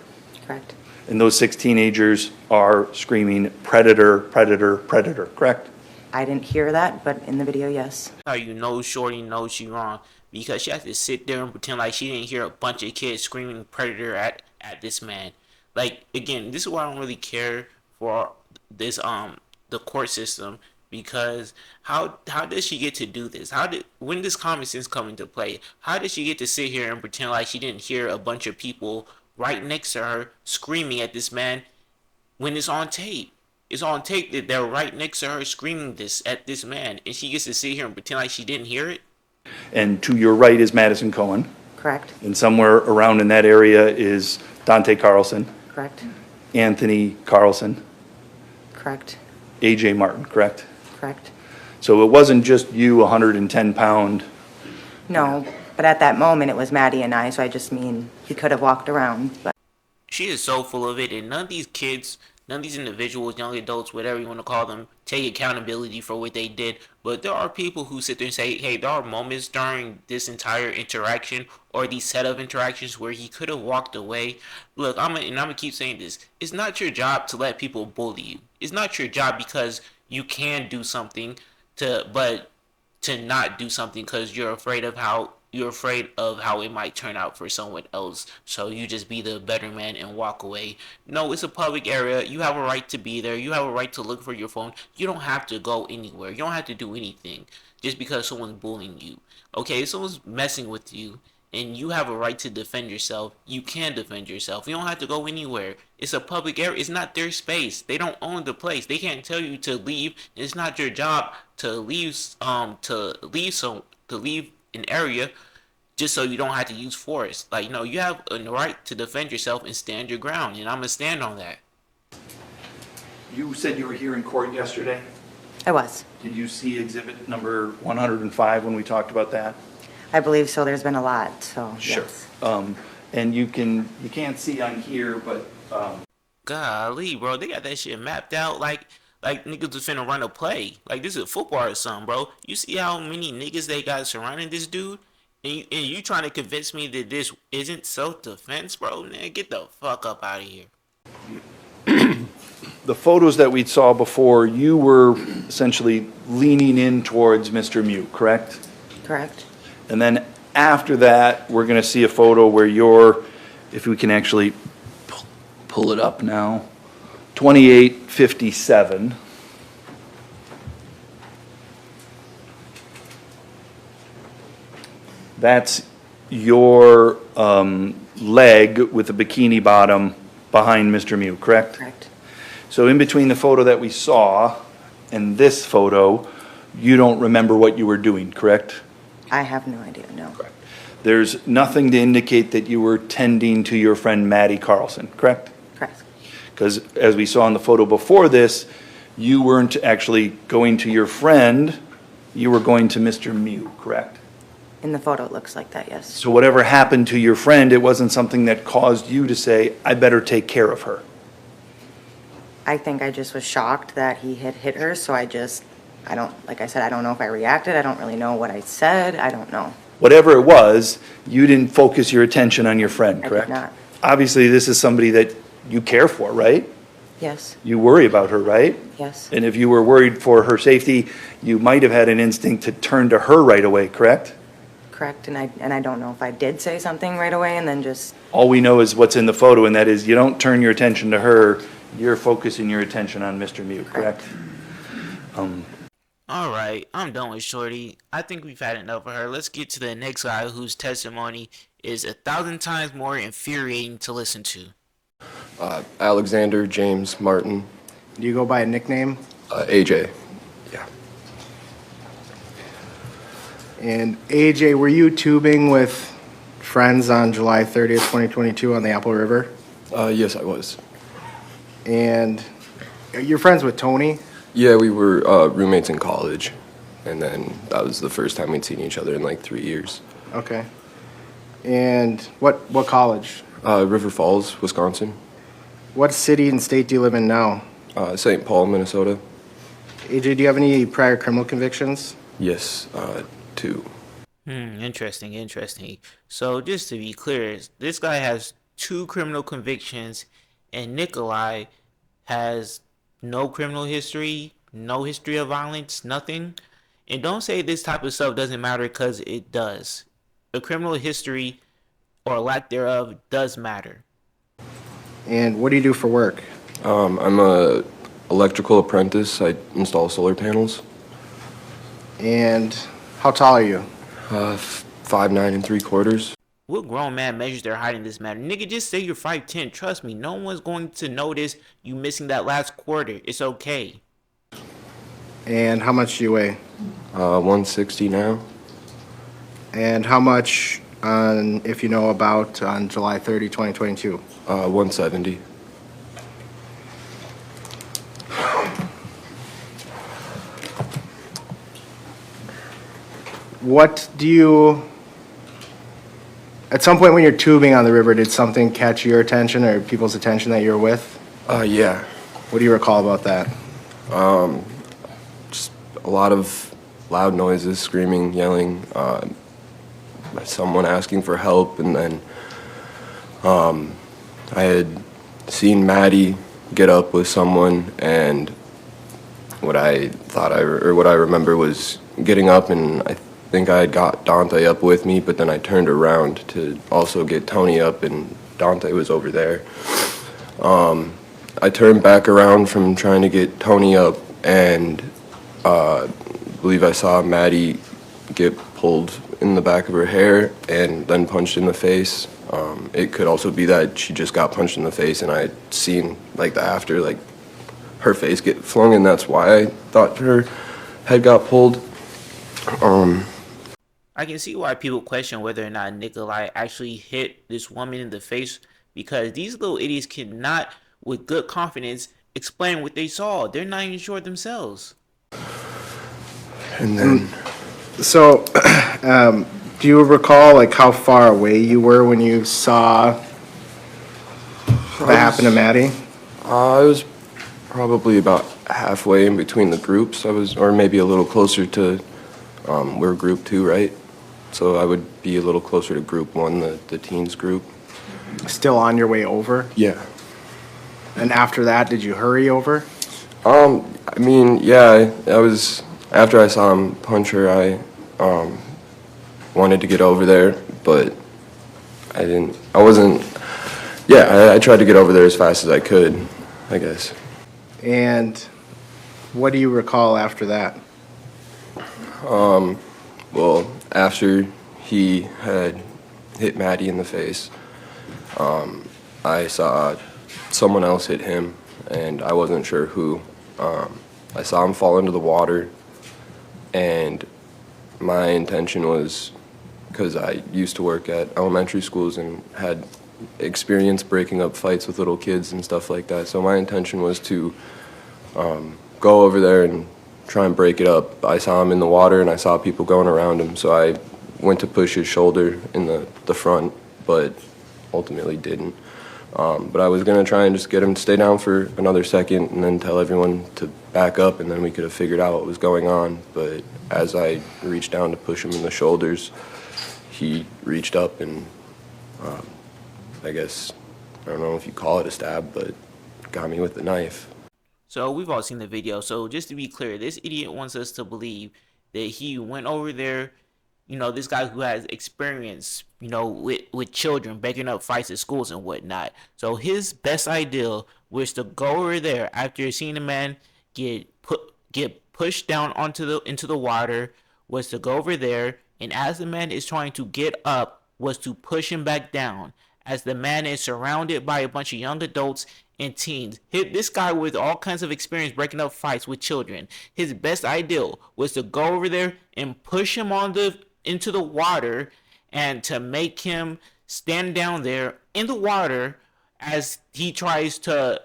Correct. and those 6 teenagers are screaming, predator, predator, predator, correct? I didn't hear that, but in the video, yes. How you know Shorty knows she wrong, because she has to sit there and pretend like she didn't hear a bunch of kids screaming predator at this man. Like, again, this is why I don't really care for this the court system, because how does she get to do this? When does common sense come into play? How did she get to sit here and pretend like she didn't hear a bunch of people right next to her screaming at this man when it's on tape? It's on tape that they're right next to her screaming this at this man, and she gets to sit here and pretend like she didn't hear it? And to your right is Madison Cohen, Correct? and somewhere around in that area is Dante Carlson, Correct? Anthony Carlson, Correct? AJ Martin, correct? Correct? So it wasn't just you, 110-pound. No, but at that moment, it was Maddie and I, so I just mean he could have walked around, but She is so full of it, and none of these kids, none of these individuals, young adults, whatever you want to call them, take accountability for what they did. But there are people who sit there and say, hey, there are moments during this entire interaction or these set of interactions where he could have walked away. Look, I'm gonna keep saying this. It's not your job to let people bully you. It's not your job because you can do something but to not do something because you're afraid of how it might turn out for someone else. So you just be the better man and walk away. No, it's a public area. You have a right to be there. You have a right to look for your phone. You don't have to go anywhere. You don't have to do anything just because someone's bullying you. Okay, if someone's messing with you and you have a right to defend yourself, you can defend yourself. You don't have to go anywhere. It's a public area. It's not their space. They don't own the place. They can't tell you to leave. It's not your job to leave an area just so you don't have to use force. Like, no, you have a right to defend yourself and stand your ground, and I'm gonna stand on that. You said you were here in court yesterday. I was. Did you see exhibit number 105 when we talked about that? I believe so. There's been a lot, so yes. And you can't see on here, but Golly, bro, they got that shit mapped out like niggas was finna run a play. Like, this is football or something, bro. You see how many niggas they got surrounding this dude? And you trying to convince me that this isn't self-defense, bro? Man, get the fuck up out of here. the photos that we saw before, you were essentially leaning in towards Mr. Mute, correct? Correct? And then after that, we're going to see a photo where you're, if we can actually pull it up now, 2857. That's your leg with a bikini bottom behind Mr. Mute, correct? Correct. So in between the photo that we saw and this photo, you don't remember what you were doing, correct? I have no idea, no. There's nothing to indicate that you were tending to your friend Maddie Carlson, correct? Correct. Because as we saw in the photo before this, you weren't actually going to your friend, you were going to Mr. Mew, correct? In the photo, it looks like that, yes. So whatever happened to your friend, it wasn't something that caused you to say, I better take care of her. I think I just was shocked that he had hit her, so I don't, like I said, I don't know if I reacted. I don't really know what I said. I don't know. Whatever it was, you didn't focus your attention on your friend, I did correct? not. Obviously, this is somebody that you care for, right? Yes, You worry about her, right? yes, And if you were worried for her safety, you might have had an instinct to turn to her right away, correct? correct. And I don't know if I did say something right away and then just, All we know is what's in the photo, and that is you don't turn your attention to her, you're focusing your attention on Mr. Mew, correct? Alright, I'm done with Shorty. I think we've had enough of her. Let's get to the next guy whose testimony is 1,000 times more infuriating to listen to. Alexander James Martin, Do you go by a nickname? AJ. Yeah. And AJ, were you tubing with friends on July 30th, 2022 on the Apple River? Yes, I was. And you're friends with Tony? Yeah, we were roommates in college, and then that was the first time we'd seen each other in like 3 years. Okay. And what college? River Falls, Wisconsin. What city and state do you live in now? St. Paul, Minnesota. AJ, do you have any prior criminal convictions? Yes, 2. Interesting. So just to be clear, this guy has 2 criminal convictions and Nikolai has no criminal history, no history of violence, nothing. And don't say this type of stuff doesn't matter, because it does. A criminal history or lack thereof does matter. And what do you do for work? I'm a electrical apprentice. I install solar panels. And how tall are you? 5'9" and 3/4. What grown man measures their height in this matter? Nigga, just say you're 5'10". Trust me, no one's going to notice you missing that last quarter. It's okay. And how much do you weigh? 160 now. And how much, if you know about, on July 30, 2022? 170. What do you, at some point when you're tubing on the river, did something catch your attention or people's attention that you were with? Yeah. What do you recall about that? Just a lot of loud noises, screaming, yelling, someone asking for help, and then I had seen Maddie get up with someone, and what I remember was getting up, and I think I had got Dante up with me, but then I turned around to also get Tony up, and Dante was over there. I turned back around from trying to get Tony up, and I believe I saw Maddie get pulled in the back of her hair and then punched in the face. It could also be that she just got punched in the face, and I had seen like the after, like her face get flung, and that's why I thought her head got pulled. I can see why people question whether or not Nikolai actually hit this woman in the face, because these little idiots cannot, with good confidence, explain what they saw. They're not even sure themselves. And then So, do you recall like how far away you were when you saw that happen to Maddie? I was probably about halfway in between the groups. Or maybe a little closer to, we're group 2, right? So I would be a little closer to group 1, the teens group. Still on your way over? Yeah. And after that, did you hurry over? I mean, yeah, I was, after I saw him punch her, I wanted to get over there, but I tried to get over there as fast as I could, I guess. And what do you recall after that? Well, after he had hit Maddie in the face, I saw someone else hit him, and I wasn't sure who. I saw him fall into the water, and my intention was, because I used to work at elementary schools and had experience breaking up fights with little kids and stuff like that, so my intention was to go over there and try and break it up. I saw him in the water and I saw people going around him, so I went to push his shoulder in the front, but ultimately didn't. But I was gonna try and just get him to stay down for another second and then tell everyone to back up, and then we could have figured out what was going on. But as I reached down to push him in the shoulders, he reached up and I guess, I don't know if you call it a stab, but got me with the knife. So we've all seen the video. So just to be clear, this idiot wants us to believe that he went over there, you know, this guy who has experience, you know, with children, breaking up fights at schools and whatnot. So his best idea was to go over there after seeing a man get pushed down into the water, was to go over there, and as the man is trying to get up, was to push him back down. As the man is surrounded by a bunch of young adults and teens. This guy with all kinds of experience breaking up fights with children. His best idea was to go over there and push him into the water, and to make him stand down there in the water as he tries to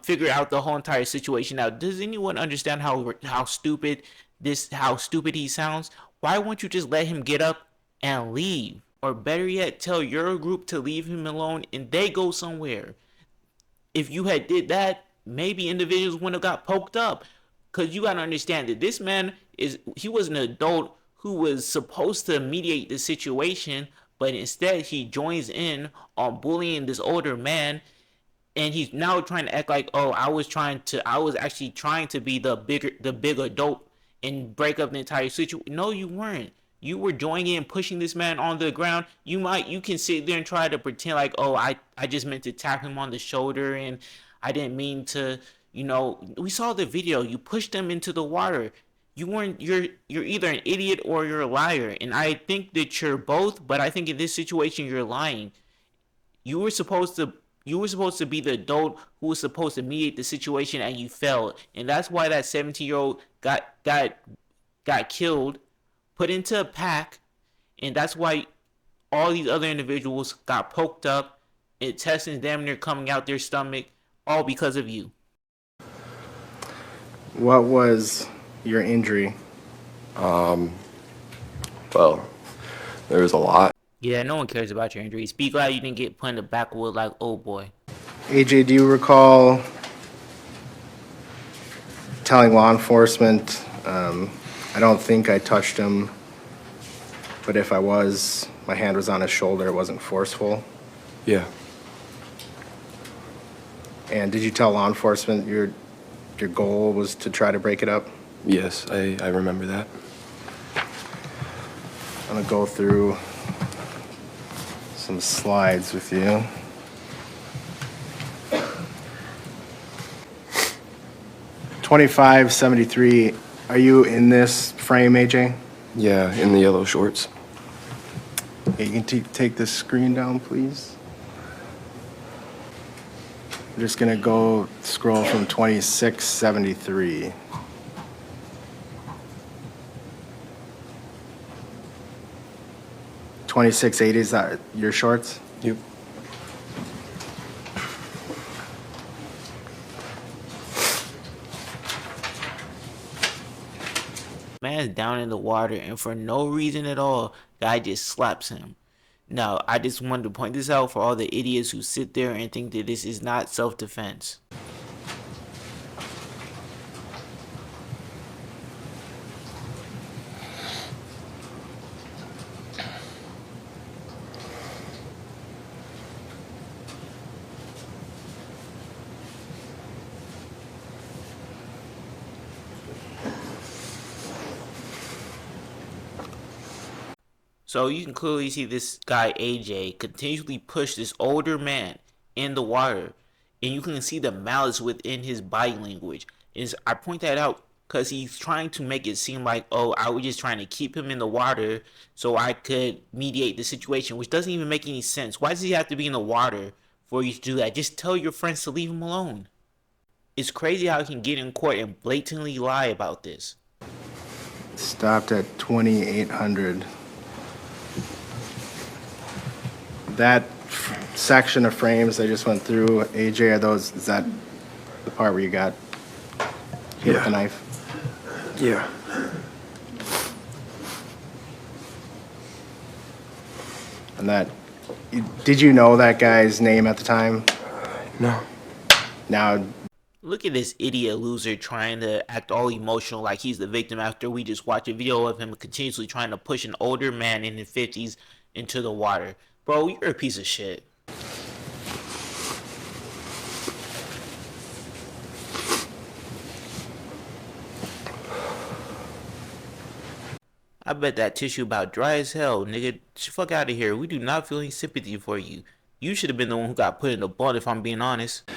figure out the whole entire situation. Now, does anyone understand how stupid he sounds? Why won't you just let him get up and leave? Or better yet, tell your group to leave him alone and they go somewhere. If you had did that, maybe individuals wouldn't have got poked up. Because you got to understand that this man he was an adult who was supposed to mediate the situation, but instead he joins in on bullying this older man, and he's now trying to act like, oh, I was actually trying to be the big adult and break up the entire situation. No, you weren't. You were joining in, pushing this man on the ground. You can sit there and try to pretend like, oh, I just meant to tap him on the shoulder and I didn't mean to, you know. We saw the video. You pushed him into the water. You're either an idiot or you're a liar. And I think that you're both, but I think in this situation you're lying. You were supposed to be the adult who was supposed to mediate the situation, and you failed. And that's why that 17-year-old got killed, put into a pack, and that's why all these other individuals got poked up, intestines damn near coming out their stomach, all because of you. What was your injury? Well, there was a lot. Yeah, no one cares about your injuries. Be glad you didn't get put in the backwood like old boy. AJ, do you recall telling law enforcement, I don't think I touched him, but if I was, my hand was on his shoulder, it wasn't forceful? Yeah. And did you tell law enforcement your goal was to try to break it up? Yes, I remember that. I'm gonna go through some slides with you. $25.73. Are you in this frame, AJ? Yeah, in the yellow shorts. Okay, you can take this screen down, please. I'm just gonna go scroll from 2673. $26.80, is that your shorts? Yep. Man's down in the water, and for no reason at all, guy just slaps him. Now, I just wanted to point this out for all the idiots who sit there and think that this is not self-defense. So you can clearly see this guy AJ continually push this older man in the water, and you can see the malice within his body language. I point that out because he's trying to make it seem like, oh, I was just trying to keep him in the water so I could mediate the situation, which doesn't even make any sense. Why does he have to be in the water for you to do that? Just tell your friends to leave him alone. It's crazy how he can get in court and blatantly lie about this. Stopped at 2,800. That section of frames I just went through, AJ, is that the part where you got hit with the knife? Yeah. And did you know that guy's name at the time? No. Now, Look at this idiot loser trying to act all emotional like he's the victim after we just watched a video of him continuously trying to push an older man in his 50s into the water. Bro, you're a piece of shit. I bet that tissue about dry as hell, nigga. Fuck out of here. We do not feel any sympathy for you. You should have been the one who got put in the blunt, if I'm being honest.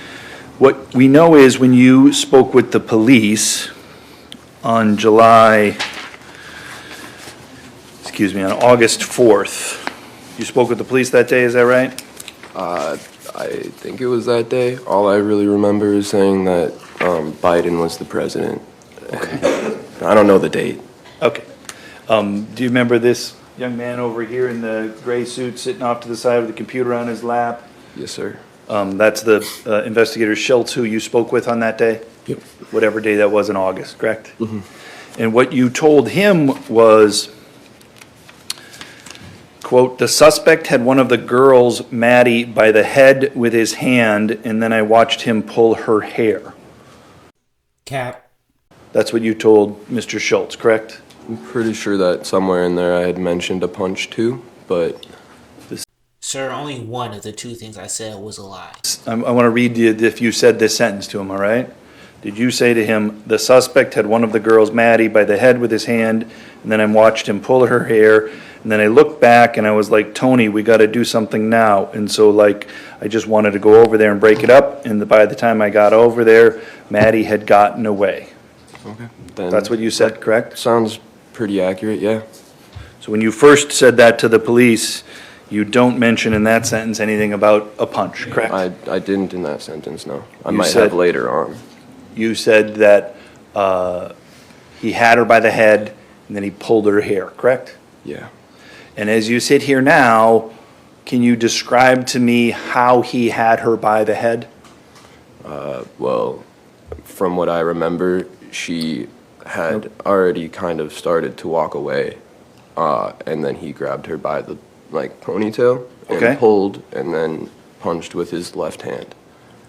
What we know is when you spoke with the police on on August 4th, you spoke with the police that day, is that right? I think it was that day. All I really remember is saying that Biden was the president. I don't know the date. Okay. Do you remember this young man over here in the gray suit sitting off to the side with the computer on his lap? Yes, sir. That's the investigator Schultz who you spoke with on that day? Yep. Whatever day that was in August, correct? Mm-hmm. And what you told him was, quote, "The suspect had one of the girls, Maddie, by the head with his hand, and then I watched him pull her hair." Cap. That's what you told Mr. Schultz, correct? I'm pretty sure that somewhere in there I had mentioned a punch too, but Sir, only one of the two things I said was a lie. I want to read you if you said this sentence to him, all right? Did you say to him, "The suspect had one of the girls, Maddie, by the head with his hand, and then I watched him pull her hair, and then I looked back and I was like, Tony, we got to do something now." And so like, I just wanted to go over there and break it up, and by the time I got over there, Maddie had gotten away. okay. Then That's what you said, correct? sounds pretty accurate, yeah. So when you first said that to the police, you don't mention in that sentence anything about a punch, correct? I didn't in that sentence, no. I You might said- have later on. You said that he had her by the head, and then he pulled her hair, correct? Yeah. And as you sit here now, can you describe to me how he had her by the head? Well, from what I remember, she had already kind of started to walk away, and then he grabbed her by the ponytail and Okay. pulled, and then punched with his left hand.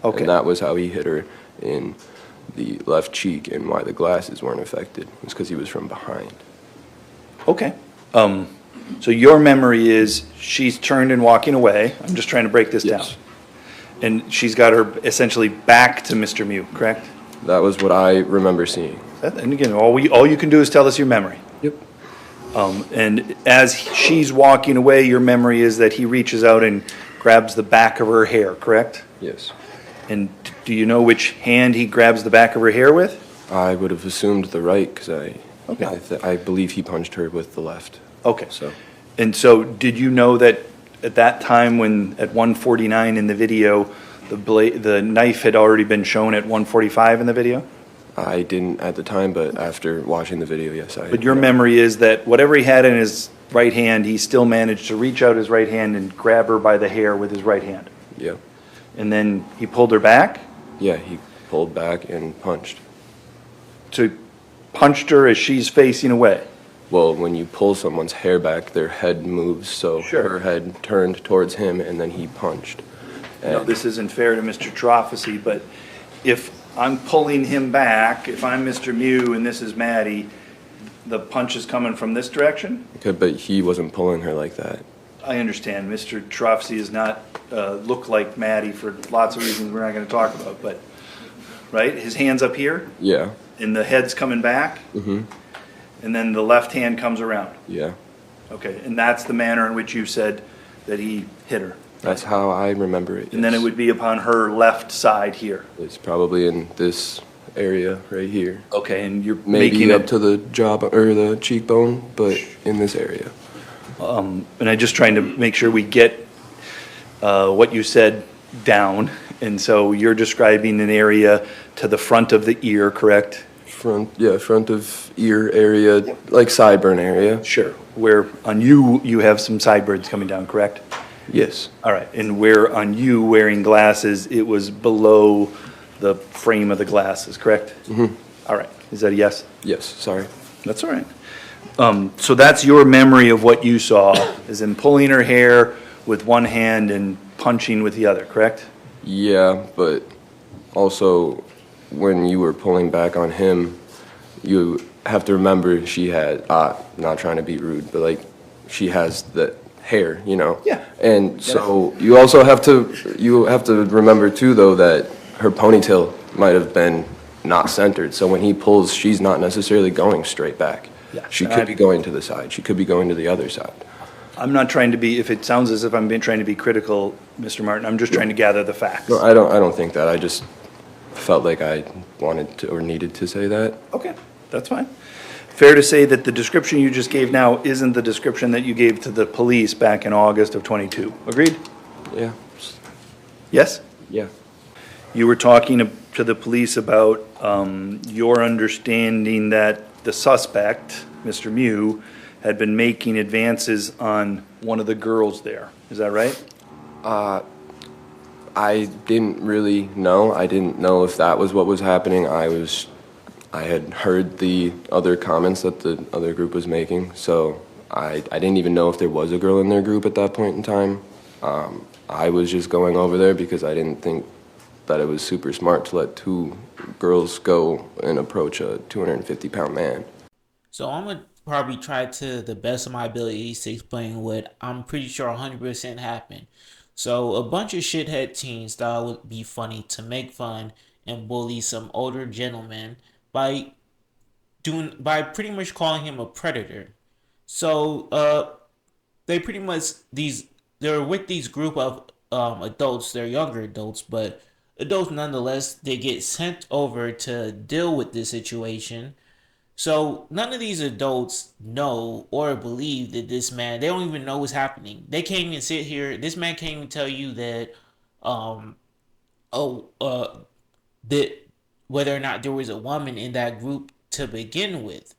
Okay. And that was how he hit her in the left cheek, and why the glasses weren't affected was because he was from behind. Okay. So your memory is she's turned and walking away. I'm just trying to break this down. Yes. And she's got her essentially back to Mr. Mew, correct? That was what I remember seeing. And again, all you can do is tell us your memory. Yep. And as she's walking away, your memory is that he reaches out and grabs the back of her hair, correct? Yes. And do you know which hand he grabs the back of her hair with? I would have assumed the right, because Okay. I believe he punched her with the left. Okay. So And so did you know that at that time when, at 1:49 in the video, the knife had already been shown at 1:45 in the video? I didn't at the time, but after watching the video, yes, I. But your memory is that whatever he had in his right hand, he still managed to reach out his right hand and grab her by the hair with his right hand. Yeah. And then he pulled her back? Yeah, he pulled back and punched. So he punched her as she's facing away? Well, when you pull someone's hair back, their head moves, so Sure. her head turned towards him, and then he punched. No, And this isn't fair to Mr. Trofasi, but if I'm pulling him back, if I'm Mr. Mew and this is Maddie, the punch is coming from this direction? okay, but he wasn't pulling her like that. I understand, Mr. Trofasi does not look like Maddie for lots of reasons we're not gonna talk about, but, right? His hand's up here, Yeah. and the head's coming back, Mhm. and then the left hand comes around. Yeah. Okay, and that's the manner in which you said that he hit her. That's how I remember it. And then it yes. would be upon her left side here. It's probably in this area right here. Okay, and you're Maybe making up it, to the jaw or the cheekbone, but in this area. and I'm just trying to make sure we get what you said down. And so you're describing an area to the front of the ear, correct? Front of ear area, like sideburn area. Sure. Where on you, you have some sideburns coming down, correct? Yes. All right, and where on you wearing glasses, it was below the frame of the glasses, correct? Mm-hmm. All right, is that a yes? Yes, sorry. That's all right. So that's your memory of what you saw, is in pulling her hair with one hand and punching with the other, correct? Yeah, but also when you were pulling back on him, you have to remember she had, not trying to be rude, but like she has the hair, you know? Yeah. And so you also have to remember too, though, that her ponytail might have been not centered. So when he pulls, she's not necessarily going straight back. Yeah. She could be going to the side. She could be going to the other side. I'm not trying to be, if it sounds as if I'm trying to be critical, Mr. Martin, I'm just trying to gather the facts. No, I don't think that. I just felt like I wanted to or needed to say that. Okay, that's fine. Fair to say that the description you just gave now isn't the description that you gave to the police back in August of '22. Agreed? Yeah. Yes? Yeah. You were talking to the police about your understanding that the suspect, Mr. Mew, had been making advances on one of the girls there. Is that right? I didn't really know. I didn't know if that was what was happening. I had heard the other comments that the other group was making, so I didn't even know if there was a girl in their group at that point in time. I was just going over there because I didn't think that it was super smart to let two girls go and approach a 250-pound man. So I'm going to probably try to the best of my abilities to explain what I'm pretty sure 100% happened. So a bunch of shithead teens thought it would be funny to make fun and bully some older gentleman by pretty much calling him a predator. So they pretty much they're with these group of adults. They're younger adults, but adults nonetheless. They get sent over to deal with this situation. So none of these adults know or believe that this man, they don't even know what's happening. They can't even sit here. This man can't even tell you that, that whether or not there was a woman in that group to begin with.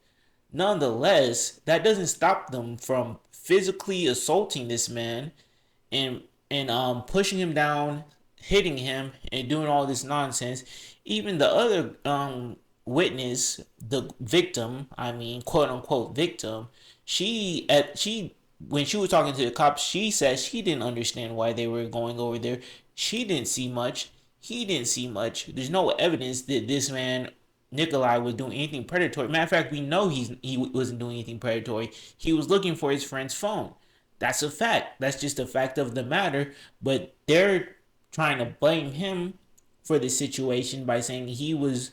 Nonetheless, that doesn't stop them from physically assaulting this man and pushing him down, hitting him, and doing all this nonsense. Even the other witness, the victim, quote unquote victim, she when she was talking to the cops, she said she didn't understand why they were going over there. She didn't see much. He didn't see much. There's no evidence that this man Nikolai was doing anything predatory. Matter of fact, we know he wasn't doing anything predatory. He was looking for his friend's phone. That's a fact. That's just a fact of the matter. But they're trying to blame him for the situation by saying he was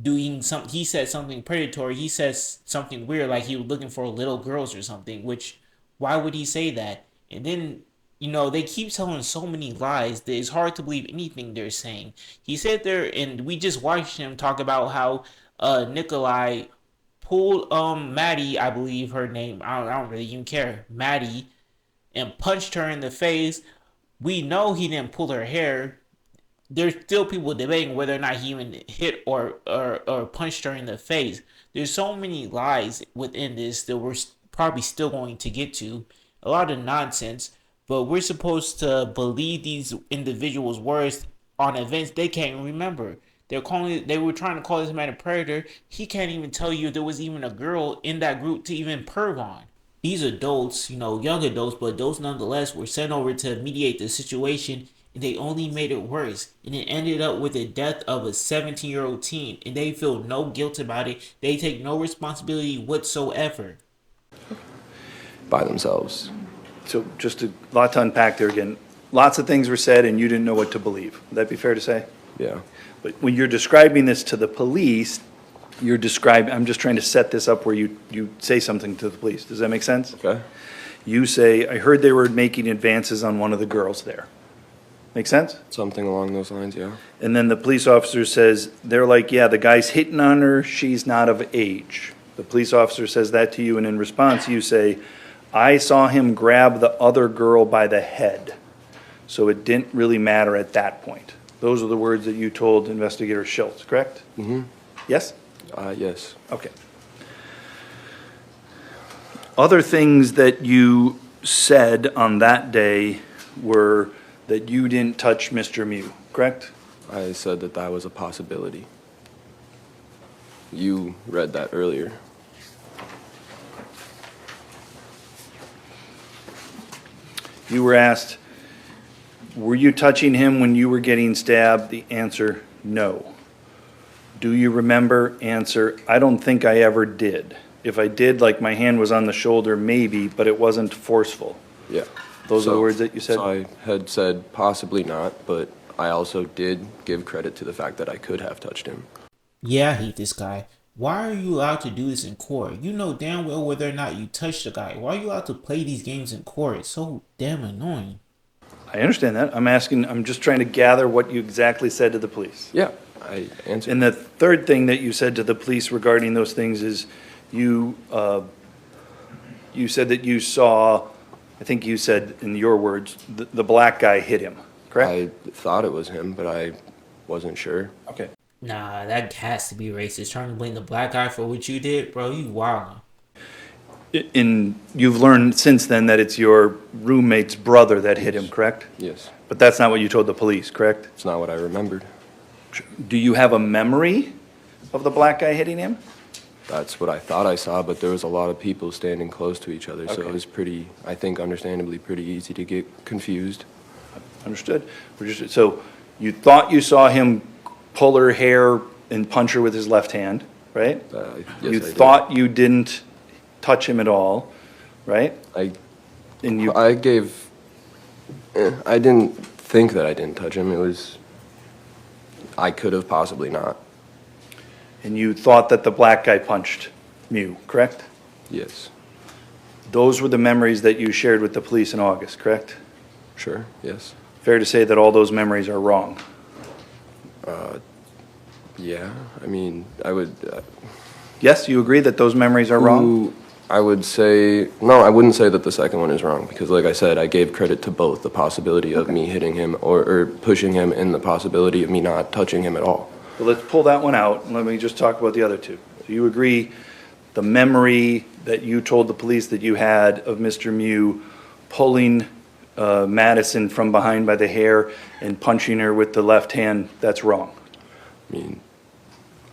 doing something. He said something predatory. He says something weird, like he was looking for little girls or something. Which, why would he say that? And then, they keep telling so many lies that it's hard to believe anything they're saying. He said there, and we just watched him talk about how Nikolai pulled Maddie, I believe her name. I don't really even care. Maddie, and punched her in the face. We know he didn't pull her hair. There's still people debating whether or not he even hit or punched her in the face. There's so many lies within this that we're probably still going to get to. A lot of nonsense. But we're supposed to believe these individuals' words on events they can't remember. They were trying to call this man a predator. He can't even tell you if there was even a girl in that group to even perv on. These adults, young adults, but adults nonetheless, were sent over to mediate the situation, and they only made it worse. And it ended up with the death of a 17-year-old teen, and they feel no guilt about it. They take no responsibility whatsoever. By themselves. So just a lot to unpack there again. Lots of things were said and you didn't know what to believe. Would that be fair to say? Yeah. But when you're describing this to the police, I'm just trying to set this up where you say something to the police. Does that make sense? Okay. You say, I heard they were making advances on one of the girls there. Make sense? Something along those lines, yeah. And then the police officer says, they're like, yeah, the guy's hitting on her. She's not of age. The police officer says that to you, and in response you say, I saw him grab the other girl by the head, so it didn't really matter at that point. Those are the words that you told Investigator Schultz, correct? Mm-hmm. Yes? Yes. Okay. Other things that you said on that day were that you didn't touch Mr. Mew, correct? I said that that was a possibility. You read that earlier. You were asked, were you touching him when you were getting stabbed? The answer, no. Do you remember? Answer, I don't think I ever did. If I did, like my hand was on the shoulder, maybe, but it wasn't forceful. Yeah. Those are the words that you said? So I had said possibly not, but I also did give credit to the fact that I could have touched him. Yeah, I hate this guy. Why are you allowed to do this in court? You know damn well whether or not you touched the guy. Why are you allowed to play these games in court? It's so damn annoying. I understand that. I'm just trying to gather what you exactly said to the police. Yeah, I answered. And the third thing that you said to the police regarding those things is you said that you saw, I think you said in your words, the black guy hit him, correct? I thought it was him, but I wasn't sure. Okay. Nah, that has to be racist. Trying to blame the black guy for what you did, bro, you wildin'. And you've learned since then that it's your roommate's brother that hit him, correct? Yes. But that's not what you told the police, correct? It's not what I remembered. Do you have a memory of the black guy hitting him? That's what I thought I saw, but there was a lot of people standing close to each other, so Okay. it was pretty, I think understandably, pretty easy to get confused. Understood? So you thought you saw him pull her hair and punch her with his left hand, right? Yes, You I did. thought you didn't touch him at all, right? I And you, I didn't think that I didn't touch him. It was, I could have possibly not. and you thought that the black guy punched Mew, correct? Yes. Those were the memories that you shared with the police in August, correct? Sure, yes. Fair to say that all those memories are wrong. Yeah, I mean, I would, Yes, you agree that those memories are wrong? Ooh, I would say, no, I wouldn't say that the second one is wrong, because like I said, I gave credit to both, the possibility of me hitting him or pushing him and the possibility of me not touching him at all. Well, let's pull that one out, and let me just talk about the other two. So you agree the memory that you told the police that you had of Mr. Mew pulling Madison from behind by the hair and punching her with the left hand, that's wrong? I mean,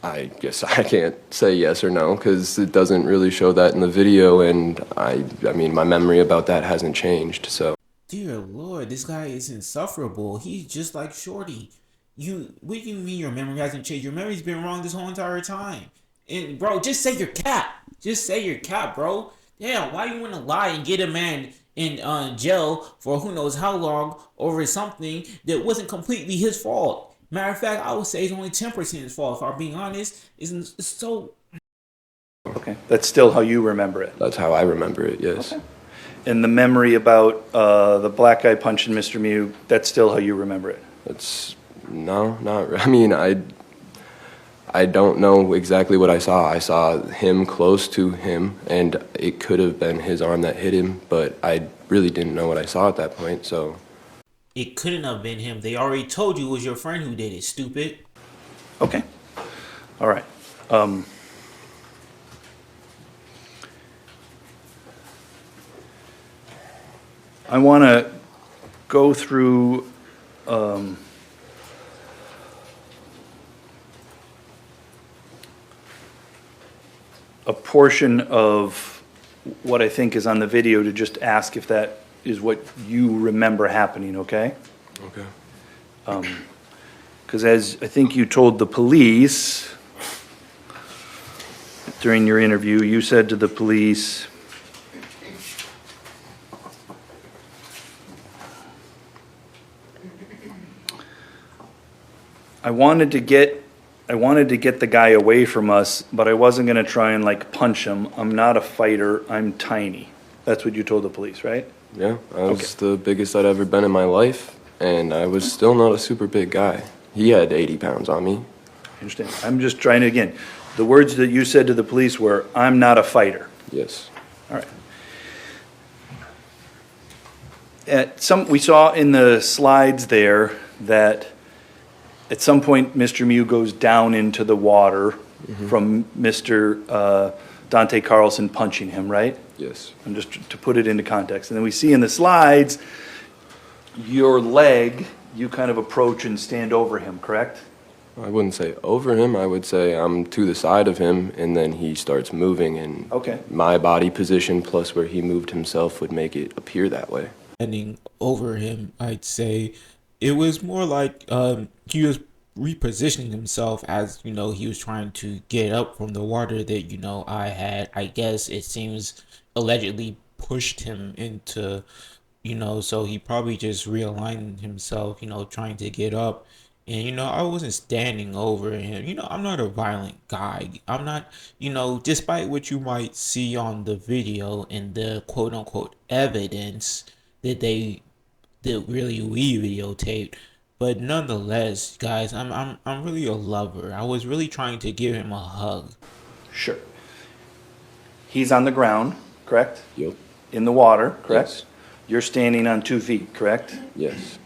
I guess I can't say yes or no, because it doesn't really show that in the video, and I mean, my memory about that hasn't changed, so. Dear Lord, this guy is insufferable. He's just like Shorty. What do you mean your memory hasn't changed? Your memory's been wrong this whole entire time. And bro, just say your cap. Just say your cap, bro. Damn, why you want to lie and get a man in jail for who knows how long over something that wasn't completely his fault? Matter of fact, I would say it's only 10% his fault. If I'm being honest, it's so. Okay, that's still how you remember it. That's how I remember it, yes. Okay. And the memory about the black guy punching Mr. Mew, that's still how you remember it? No, not, I mean, I don't know exactly what I saw. I saw him close to him, and it could have been his arm that hit him, but I really didn't know what I saw at that point, so. It couldn't have been him. They already told you it was your friend who did it, stupid. Okay, all right. I want to go through a portion of what I think is on the video to just ask if that is what you remember happening, okay? Okay. Because as I think you told the police during your interview, you said to the police, I wanted to get the guy away from us, but I wasn't gonna try and like punch him. I'm not a fighter, I'm tiny. That's what you told the police, right? Yeah, I was the biggest I'd ever been in my life, and I was still not a super big guy. He had 80 pounds on me. I understand. I'm just trying to, again, the words that you said to the police were, I'm not a fighter. Yes. All right. We saw in the slides there that at some point, Mr. Mew goes down into the water from Mr. Dante Carlson punching him, right? Yes. And just to put it into context. And then we see in the slides, your leg, you kind of approach and stand over him, correct? I wouldn't say over him. I would say I'm to the side of him, and then he starts moving, and Okay. my body position plus where he moved himself would make it appear that way. Standing over him, I'd say it was more like he was repositioning himself as, you know, he was trying to get up from the water that, you know, I guess it seems allegedly pushed him into, you know, so he probably just realigned himself, you know, trying to get up. And, you know, I wasn't standing over him. You know, I'm not a violent guy. I'm not, you know, despite what you might see on the video and the quote unquote evidence that we videotaped. But nonetheless, guys, I'm really a lover. I was really trying to give him a hug. Sure. He's on the ground, correct? Yep. In the water, correct? Yes. You're standing on 2 feet, correct? Yes.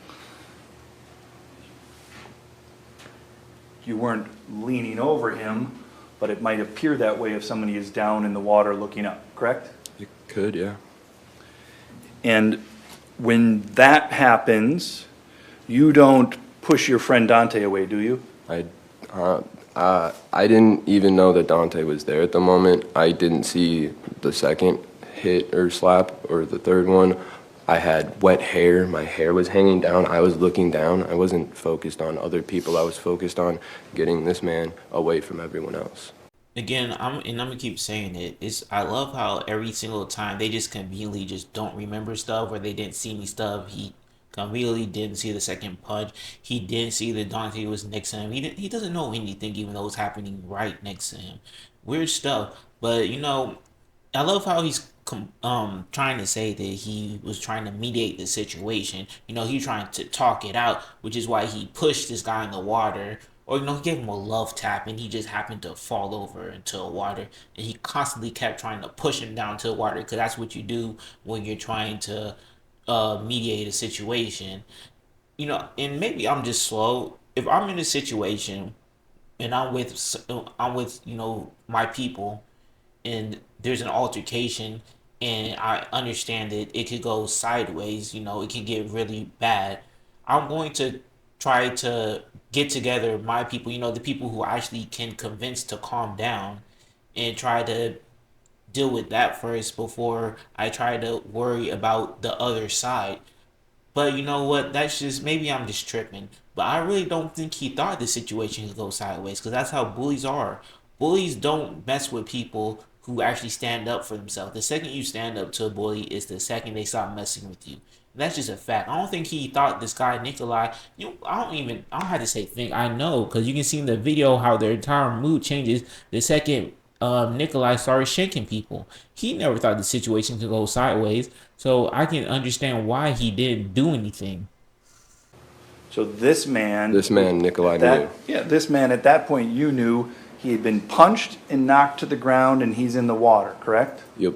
You weren't leaning over him, but it might appear that way if somebody is down in the water looking up, correct? It could, yeah. And when that happens, you don't push your friend Dante away, do you? I didn't even know that Dante was there at the moment. I didn't see the second hit or slap or the third one. I had wet hair. My hair was hanging down. I was looking down. I wasn't focused on other people. I was focused on getting this man away from everyone else. Again, I'm gonna keep saying it. I love how every single time they just conveniently just don't remember stuff, or they didn't see any stuff. He conveniently didn't see the second punch. He didn't see that Dante was next to him. He doesn't know anything, even though it's happening right next to him. Weird stuff. But you know, I love how he's trying to say that he was trying to mediate the situation. You know, he was trying to talk it out, which is why he pushed this guy in the water. Or, you know, he gave him a love tap and he just happened to fall over into the water. And he constantly kept trying to push him down to the water, because that's what you do when you're trying to mediate a situation. You know, and maybe I'm just slow. If I'm in a situation and I'm with, you know, my people, and there's an altercation, and I understand that it could go sideways, you know, it can get really bad, I'm going to try to get together my people, you know, the people who actually can convince to calm down, and try to deal with that first before I try to worry about the other side. But you know what? That's just, maybe I'm just tripping. But I really don't think he thought the situation could go sideways, because that's how bullies are. Bullies don't mess with people who actually stand up for themselves. The second you stand up to a bully is the second they stop messing with you. That's just a fact. I don't think he thought this guy Nikolai. You know, I don't have to say think. I know, because you can see in the video how their entire mood changes the second Nikolai started shaking people. He never thought the situation could go sideways, so I can understand why he didn't do anything. So this man, Nikolai Mew. Yeah, this man at that point, you knew he had been punched and knocked to the ground and he's in the water, correct? Yep.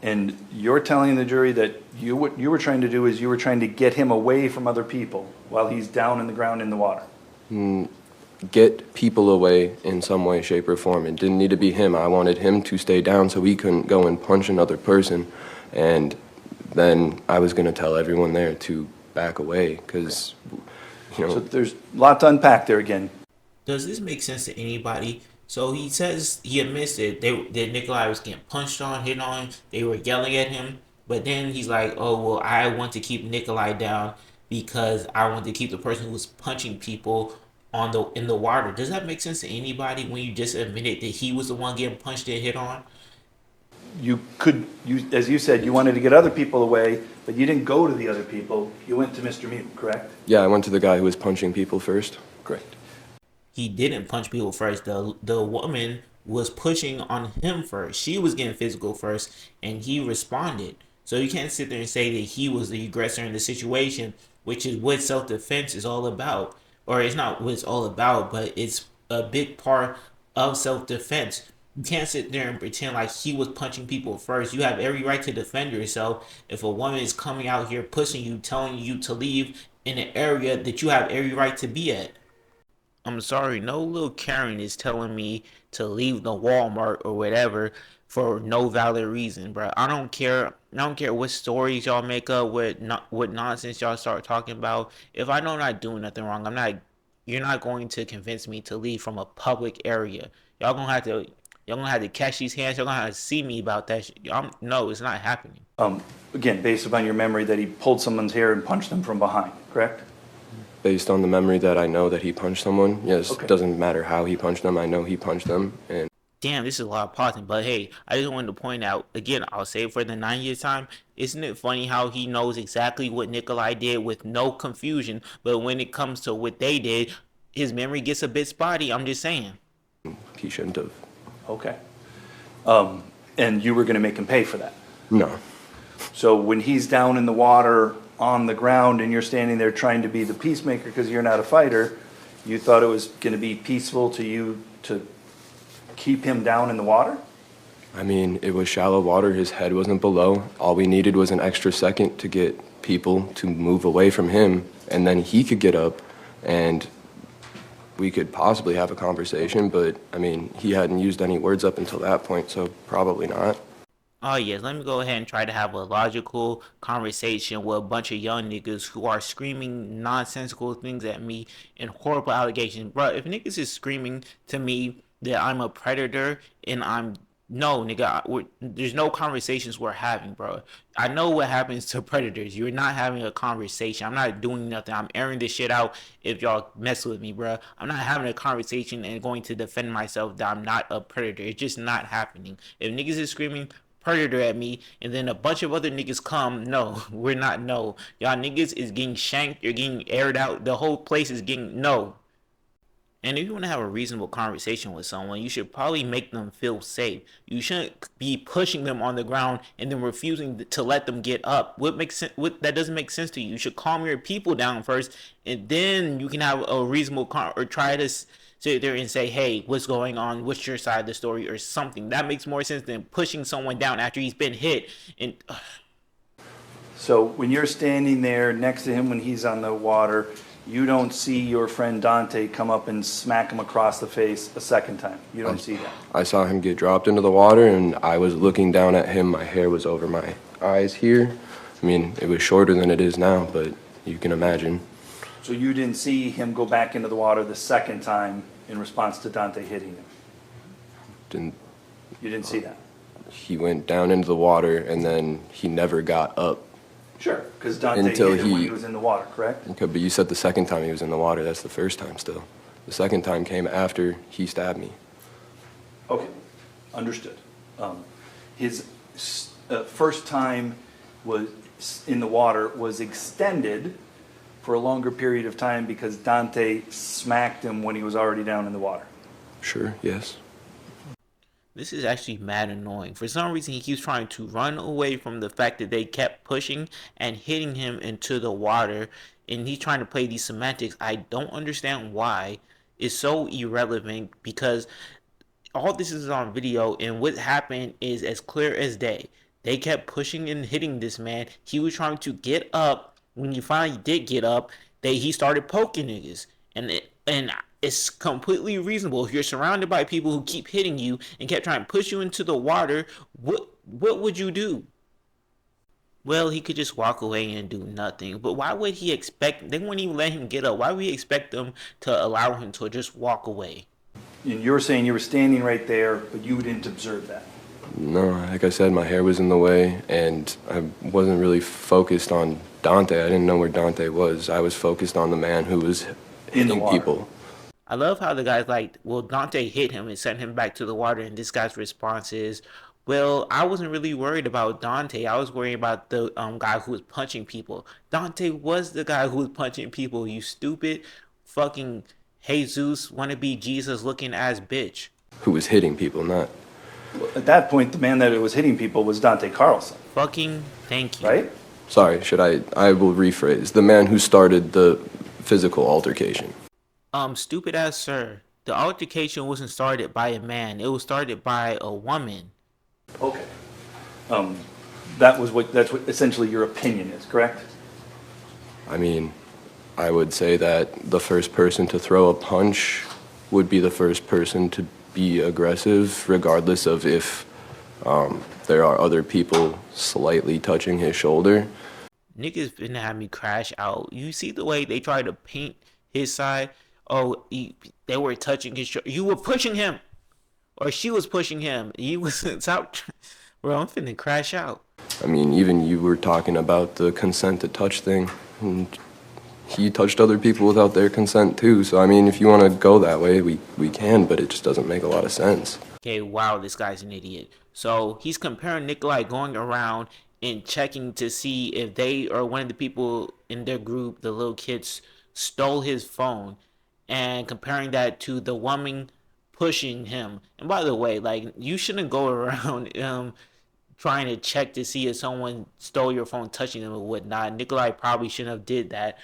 And you're telling the jury that what you were trying to do is you were trying to get him away from other people while he's down in the ground in the water. Get people away in some way, shape, or form. It didn't need to be him. I wanted him to stay down so he couldn't go and punch another person. And then I was going to tell everyone there to back away, because, you know. So there's a lot to unpack there again. Does this make sense to anybody? So he says, he admits that that Nikolai was getting punched on, hit on, they were yelling at him. But then he's like, oh, well, I want to keep Nikolai down because I want to keep the person who was punching people in the water. Does that make sense to anybody when you just admitted that he was the one getting punched and hit on? As you said, you wanted to get other people away, but you didn't go to the other people. You went to Mr. Mew, correct? Yeah, I went to the guy who was punching people first. Correct. He didn't punch people first. The woman was pushing on him first. She was getting physical first, and he responded. So you can't sit there and say that he was the aggressor in the situation, which is what self-defense is all about. Or it's not what it's all about, but it's a big part of self-defense. You can't sit there and pretend like he was punching people first. You have every right to defend yourself. If a woman is coming out here pushing you, telling you to leave in an area that you have every right to be at. I'm sorry, no little Karen is telling me to leave the Walmart or whatever for no valid reason, bro. I don't care. I don't care what stories y'all make up, what nonsense y'all start talking about. If I know I'm not doing nothing wrong, I'm not. You're not going to convince me to leave from a public area. Y'all gonna have to. Y'all gonna have to catch these hands. Y'all gonna have to see me about that. No, it's not happening. Again, based upon your memory that he pulled someone's hair and punched them from behind, correct? Based on the memory that I know that he punched someone, yes, Okay. it doesn't matter how he punched them. I know he punched them, and Damn, this is a lot of pausing. But hey, I just wanted to point out again. I'll say it for the 90th time. Isn't it funny how he knows exactly what Nikolai did with no confusion, but when it comes to what they did, his memory gets a bit spotty. I'm just saying. he shouldn't have. Okay. And you were gonna make him pay for that? No. So when he's down in the water on the ground and you're standing there trying to be the peacemaker because you're not a fighter, you thought it was gonna be peaceful to you to keep him down in the water? I mean, it was shallow water. His head wasn't below. All we needed was an extra second to get people to move away from him, and then he could get up and we could possibly have a conversation, but I mean, he hadn't used any words up until that point, so probably not. Oh yes, let me go ahead and try to have a logical conversation with a bunch of young niggas who are screaming nonsensical things at me and horrible allegations. Bro, if niggas is screaming to me that I'm a predator and I'm no nigga, there's no conversations we're having, bro. I know what happens to predators. You're not having a conversation. I'm not doing nothing. I'm airing this shit out if y'all mess with me, bro. I'm not having a conversation and going to defend myself that I'm not a predator. It's just not happening. If niggas is screaming predator at me and then a bunch of other niggas come, no, we're not. No, y'all niggas is getting shanked, you're getting aired out, the whole place is getting no. And if you want to have a reasonable conversation with someone, you should probably make them feel safe. You shouldn't be pushing them on the ground and then refusing to let them get up. What makes sense? What that doesn't make sense to you. You should calm your people down first, and then you can have a reasonable or try to sit there and say, "Hey, what's going on? What's your side of the story?" or something. That makes more sense than pushing someone down after he's been hit. And So when you're standing there next to him when he's on the water, you don't see your friend Dante come up and smack him across the face a second time. You don't see that. I saw him get dropped into the water, and I was looking down at him. My hair was over my eyes here. I mean, it was shorter than it is now, but you can imagine. So you didn't see him go back into the water the second time in response to Dante hitting him. Didn't, You didn't see that. he went down into the water, and then he never got up. Sure, because Dante Until hit him when he- he was in the water, correct? Okay, but you said the second time he was in the water. That's the first time still. The second time came after he stabbed me. Okay, understood. His first time was in the water was extended for a longer period of time because Dante smacked him when he was already down in the water. Sure, yes. this is actually mad annoying. For some reason, he keeps trying to run away from the fact that they kept pushing and hitting him into the water, and he's trying to play these semantics. I don't understand why. It's so irrelevant because all this is on video, and what happened is as clear as day. They kept pushing and hitting this man. He was trying to get up. When he finally did get up, he started poking niggas, and it's completely reasonable if you're surrounded by people who keep hitting you and kept trying to push you into the water. What would you do? Well, he could just walk away and do nothing. But why would he expect? They wouldn't even let him get up. Why would he expect them to allow him to just walk away? And you were saying you were standing right there, but you didn't observe that. No, like I said, my hair was in the way, and I wasn't really focused on Dante. I didn't know where Dante was. I was focused on the man who was In the hitting water. people. I love how the guy's like, well, Dante hit him and sent him back to the water, and this guy's response is, well, I wasn't really worried about Dante. I was worried about the guy who was punching people. Dante was the guy who was punching people, you stupid fucking Jesus wannabe Jesus looking ass bitch. Who was hitting people, not. At that point, the man that was hitting people was Dante Carlson, Fucking thank you. right? Sorry, I will rephrase. The man who started the physical altercation. Stupid ass sir. The altercation wasn't started by a man. It was started by a woman. Okay. That's what essentially your opinion is, correct? I mean, I would say that the first person to throw a punch would be the first person to be aggressive, regardless of if there are other people slightly touching his shoulder. Niggas finna have me crash out. You see the way they try to paint his side? Oh, they were touching his shoulder. You were pushing him. Or she was pushing him. He was out. Bro, I'm finna crash out. I mean, even you were talking about the consent to touch thing. And he touched other people without their consent too. So, I mean, if you want to go that way, we can, but it just doesn't make a lot of sense. Okay, wow, this guy's an idiot. So he's comparing Nikolai going around and checking to see if they or one of the people in their group, the little kids, stole his phone, and comparing that to the woman pushing him. And by the way, like, you shouldn't go around trying to check to see if someone stole your phone, touching them or whatnot. Nikolai probably shouldn't have did that.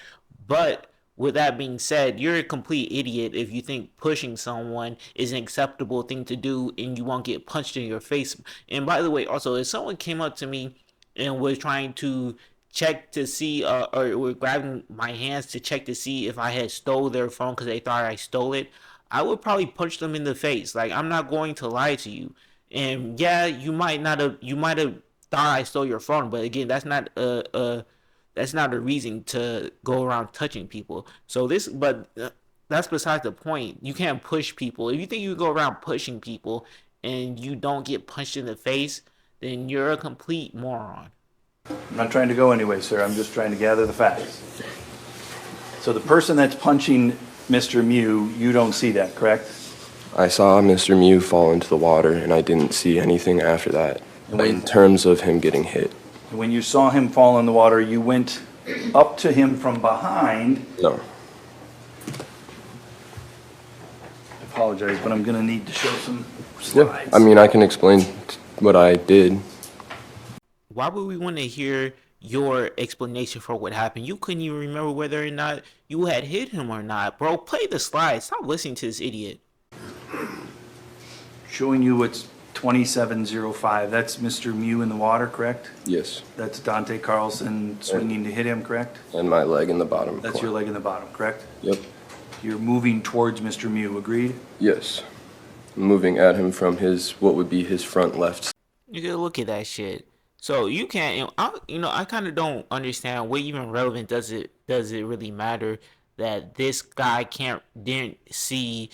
But with that being said, you're a complete idiot if you think pushing someone is an acceptable thing to do and you won't get punched in your face. And by the way, also, if someone came up to me and was trying to check to see, or were grabbing my hands to check to see if I had stole their phone because they thought I stole it, I would probably punch them in the face. Like, I'm not going to lie to you. And yeah, you might have thought I stole your phone, but again, that's not a reason to go around touching people. So that's besides the point. You can't push people. If you think you go around pushing people and you don't get punched in the face, then you're a complete moron. I'm not trying to go anyway, sir. I'm just trying to gather the facts. So the person that's punching Mr. Mew, you don't see that, correct? I saw Mr. Mew fall into the water, and I didn't see anything after that in terms of him getting hit. When you saw him fall in the water, you went up to him from behind. No. I apologize, but I'm going to need to show some slides. I mean, I can explain what I did. Why would we want to hear your explanation for what happened? You couldn't even remember whether or not you had hit him or not. Bro, play the slides. Stop listening to this idiot. Showing you what's 2705. That's Mr. Mew in the water, correct? Yes. That's Dante Carlson swinging to hit him, correct? And my leg in the bottom. That's your leg in the bottom, correct? Yep. You're moving towards Mr. Mew, agreed? Yes. Moving at him from what would be his front left. You gotta look at that shit. So you can't, I kind of don't understand what even relevant does it really matter that this guy didn't see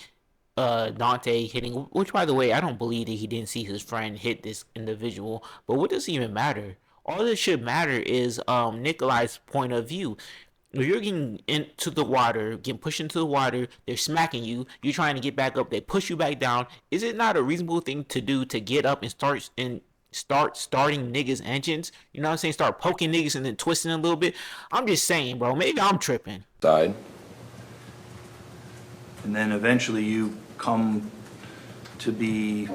Dante hitting, which by the way, I don't believe that he didn't see his friend hit this individual, but what does it even matter? All that should matter is Nikolai's point of view. If you're getting into the water, getting pushed into the water, they're smacking you, you're trying to get back up, they push you back down. Is it not a reasonable thing to do to get up and start starting niggas' engines? You know what I'm saying? Start poking niggas and then twisting a little bit. I'm just saying, bro, maybe I'm tripping. Side. And then eventually you come to be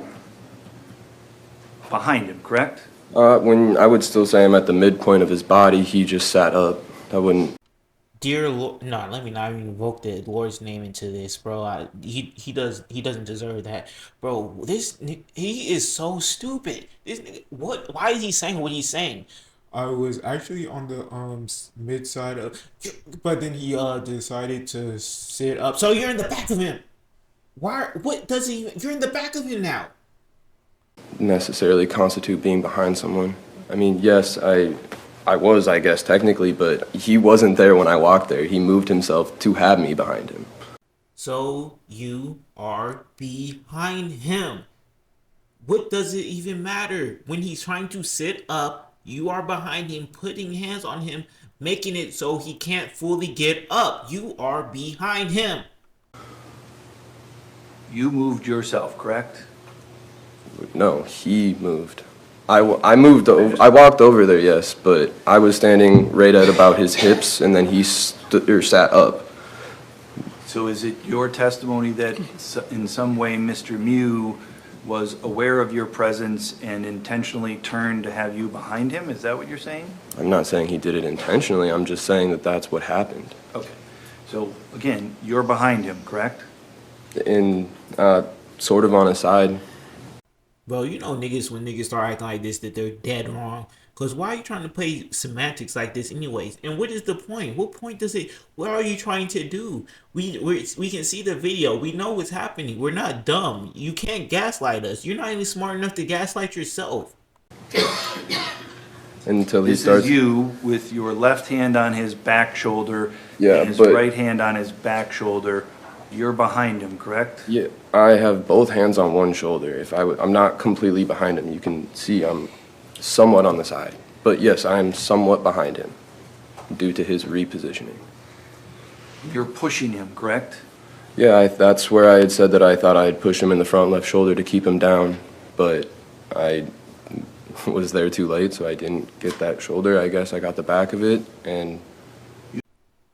behind him, correct? When I would still say I'm at the midpoint of his body, he just sat up. I wouldn't. Dear Lord, no, let me not even invoke the Lord's name into this, bro. He doesn't deserve that, bro. He is so stupid. This nigga, what? Why is he saying what he's saying? I was actually on the mid side of, but then he decided to sit up. So you're in the back of him. Why? What does he? You're in the back of him now. Necessarily constitute being behind someone. I mean, yes, I was, I guess, technically, but he wasn't there when I walked there. He moved himself to have me behind him. So you are behind him. What does it even matter? When he's trying to sit up, you are behind him, putting hands on him, making it so he can't fully get up. You are behind him. You moved yourself, correct? No, he moved. I moved over. I walked over there, yes, but I was standing right at about his hips, and then he sat up. So is it your testimony that in some way Mr. Mew was aware of your presence and intentionally turned to have you behind him? Is that what you're saying? I'm not saying he did it intentionally. I'm just saying that that's what happened. Okay. So again, you're behind him, correct? In sort of on his side. Bro, you know niggas when niggas start acting like this that they're dead wrong. Cause why are you trying to play semantics like this anyways? And what is the point? What point does it? What are you trying to do? We can see the video. We know what's happening. We're not dumb. You can't gaslight us. You're not even smart enough to gaslight yourself. Until he This starts. is you with your left hand on his back shoulder. Yeah, and his but- right hand on his back shoulder. You're behind him, correct? Yeah, I have both hands on one shoulder. I'm not completely behind him. You can see I'm somewhat on the side. But yes, I am somewhat behind him due to his repositioning. You're pushing him, correct? Yeah, that's where I had said that I thought I'd push him in the front left shoulder to keep him down, but I was there too late, so I didn't get that shoulder. I guess I got the back of it, and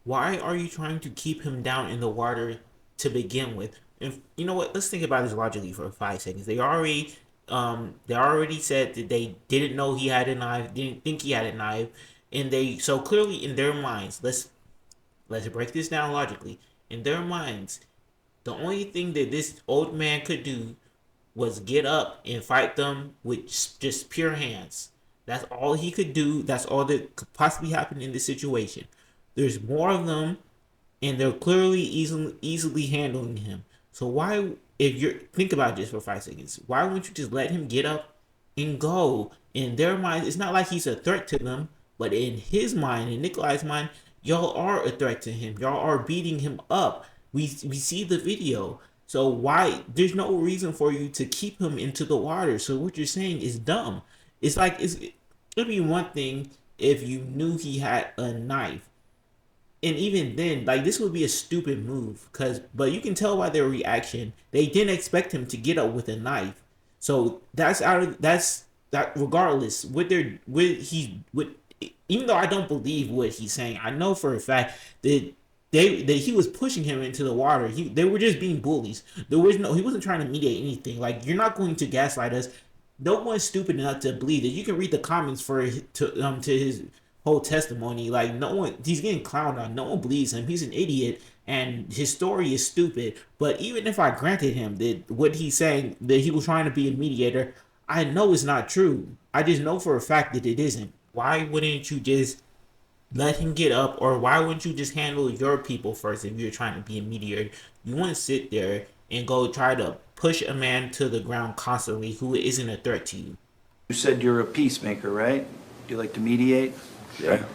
Why are you trying to keep him down in the water to begin with? And you know what? Let's think about this logically for 5 seconds. They already said that they didn't know he had a knife, didn't think he had a knife, and so clearly in their minds, let's break this down logically. In their minds, the only thing that this old man could do was get up and fight them with just pure hands. That's all he could do. That's all that could possibly happen in this situation. There's more of them, and they're clearly easily handling him. So why, if you're think about this for 5 seconds, why wouldn't you just let him get up and go? In their mind, it's not like he's a threat to them, but in his mind, in Nikolai's mind, y'all are a threat to him. Y'all are beating him up. We see the video. So why? There's no reason for you to keep him into the water. So what you're saying is dumb. It's like it'd be one thing if you knew he had a knife. And even then, like this would be a stupid move, but you can tell by their reaction, they didn't expect him to get up with a knife. So regardless, even though I don't believe what he's saying, I know for a fact that he was pushing him into the water. They were just being bullies. He wasn't trying to mediate anything. Like, you're not going to gaslight us. No one's stupid enough to believe that. You can read the comments to his whole testimony. Like, no one, he's getting clowned on. No one believes him. He's an idiot, and his story is stupid. But even if I granted him that what he's saying, that he was trying to be a mediator, I know it's not true. I just know for a fact that it isn't. Why wouldn't you just let him get up, or why wouldn't you just handle your people first if you're trying to be a mediator? You want to sit there and go try to push a man to the ground constantly who isn't a threat to you. You said you're a peacemaker, right? You like to mediate? yeah,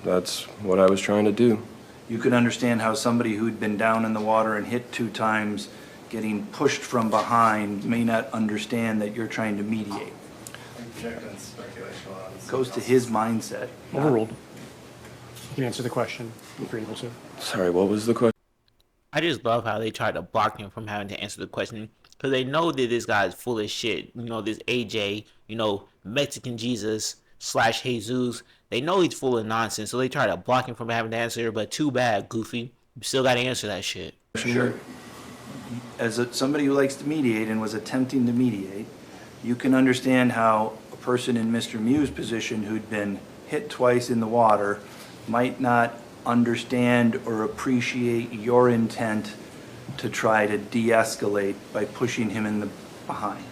that's what I was trying to do. You could understand how somebody who'd been down in the water and hit 2 times, getting pushed from behind, may not understand that you're trying to mediate. Goes to his mindset. Overruled. You can answer the question if you're able to. Sorry, what was the question? I just love how they try to block him from having to answer the question, because they know that this guy's full of shit. You know, this AJ, Mexican Jesus / Jesus. They know he's full of nonsense, so they try to block him from having to answer. But too bad, Goofy. You still got to answer that shit. Sure. As somebody who likes to mediate and was attempting to mediate, you can understand how a person in Mr. Mew's position who'd been hit twice in the water might not understand or appreciate your intent to try to de-escalate by pushing him in the behind.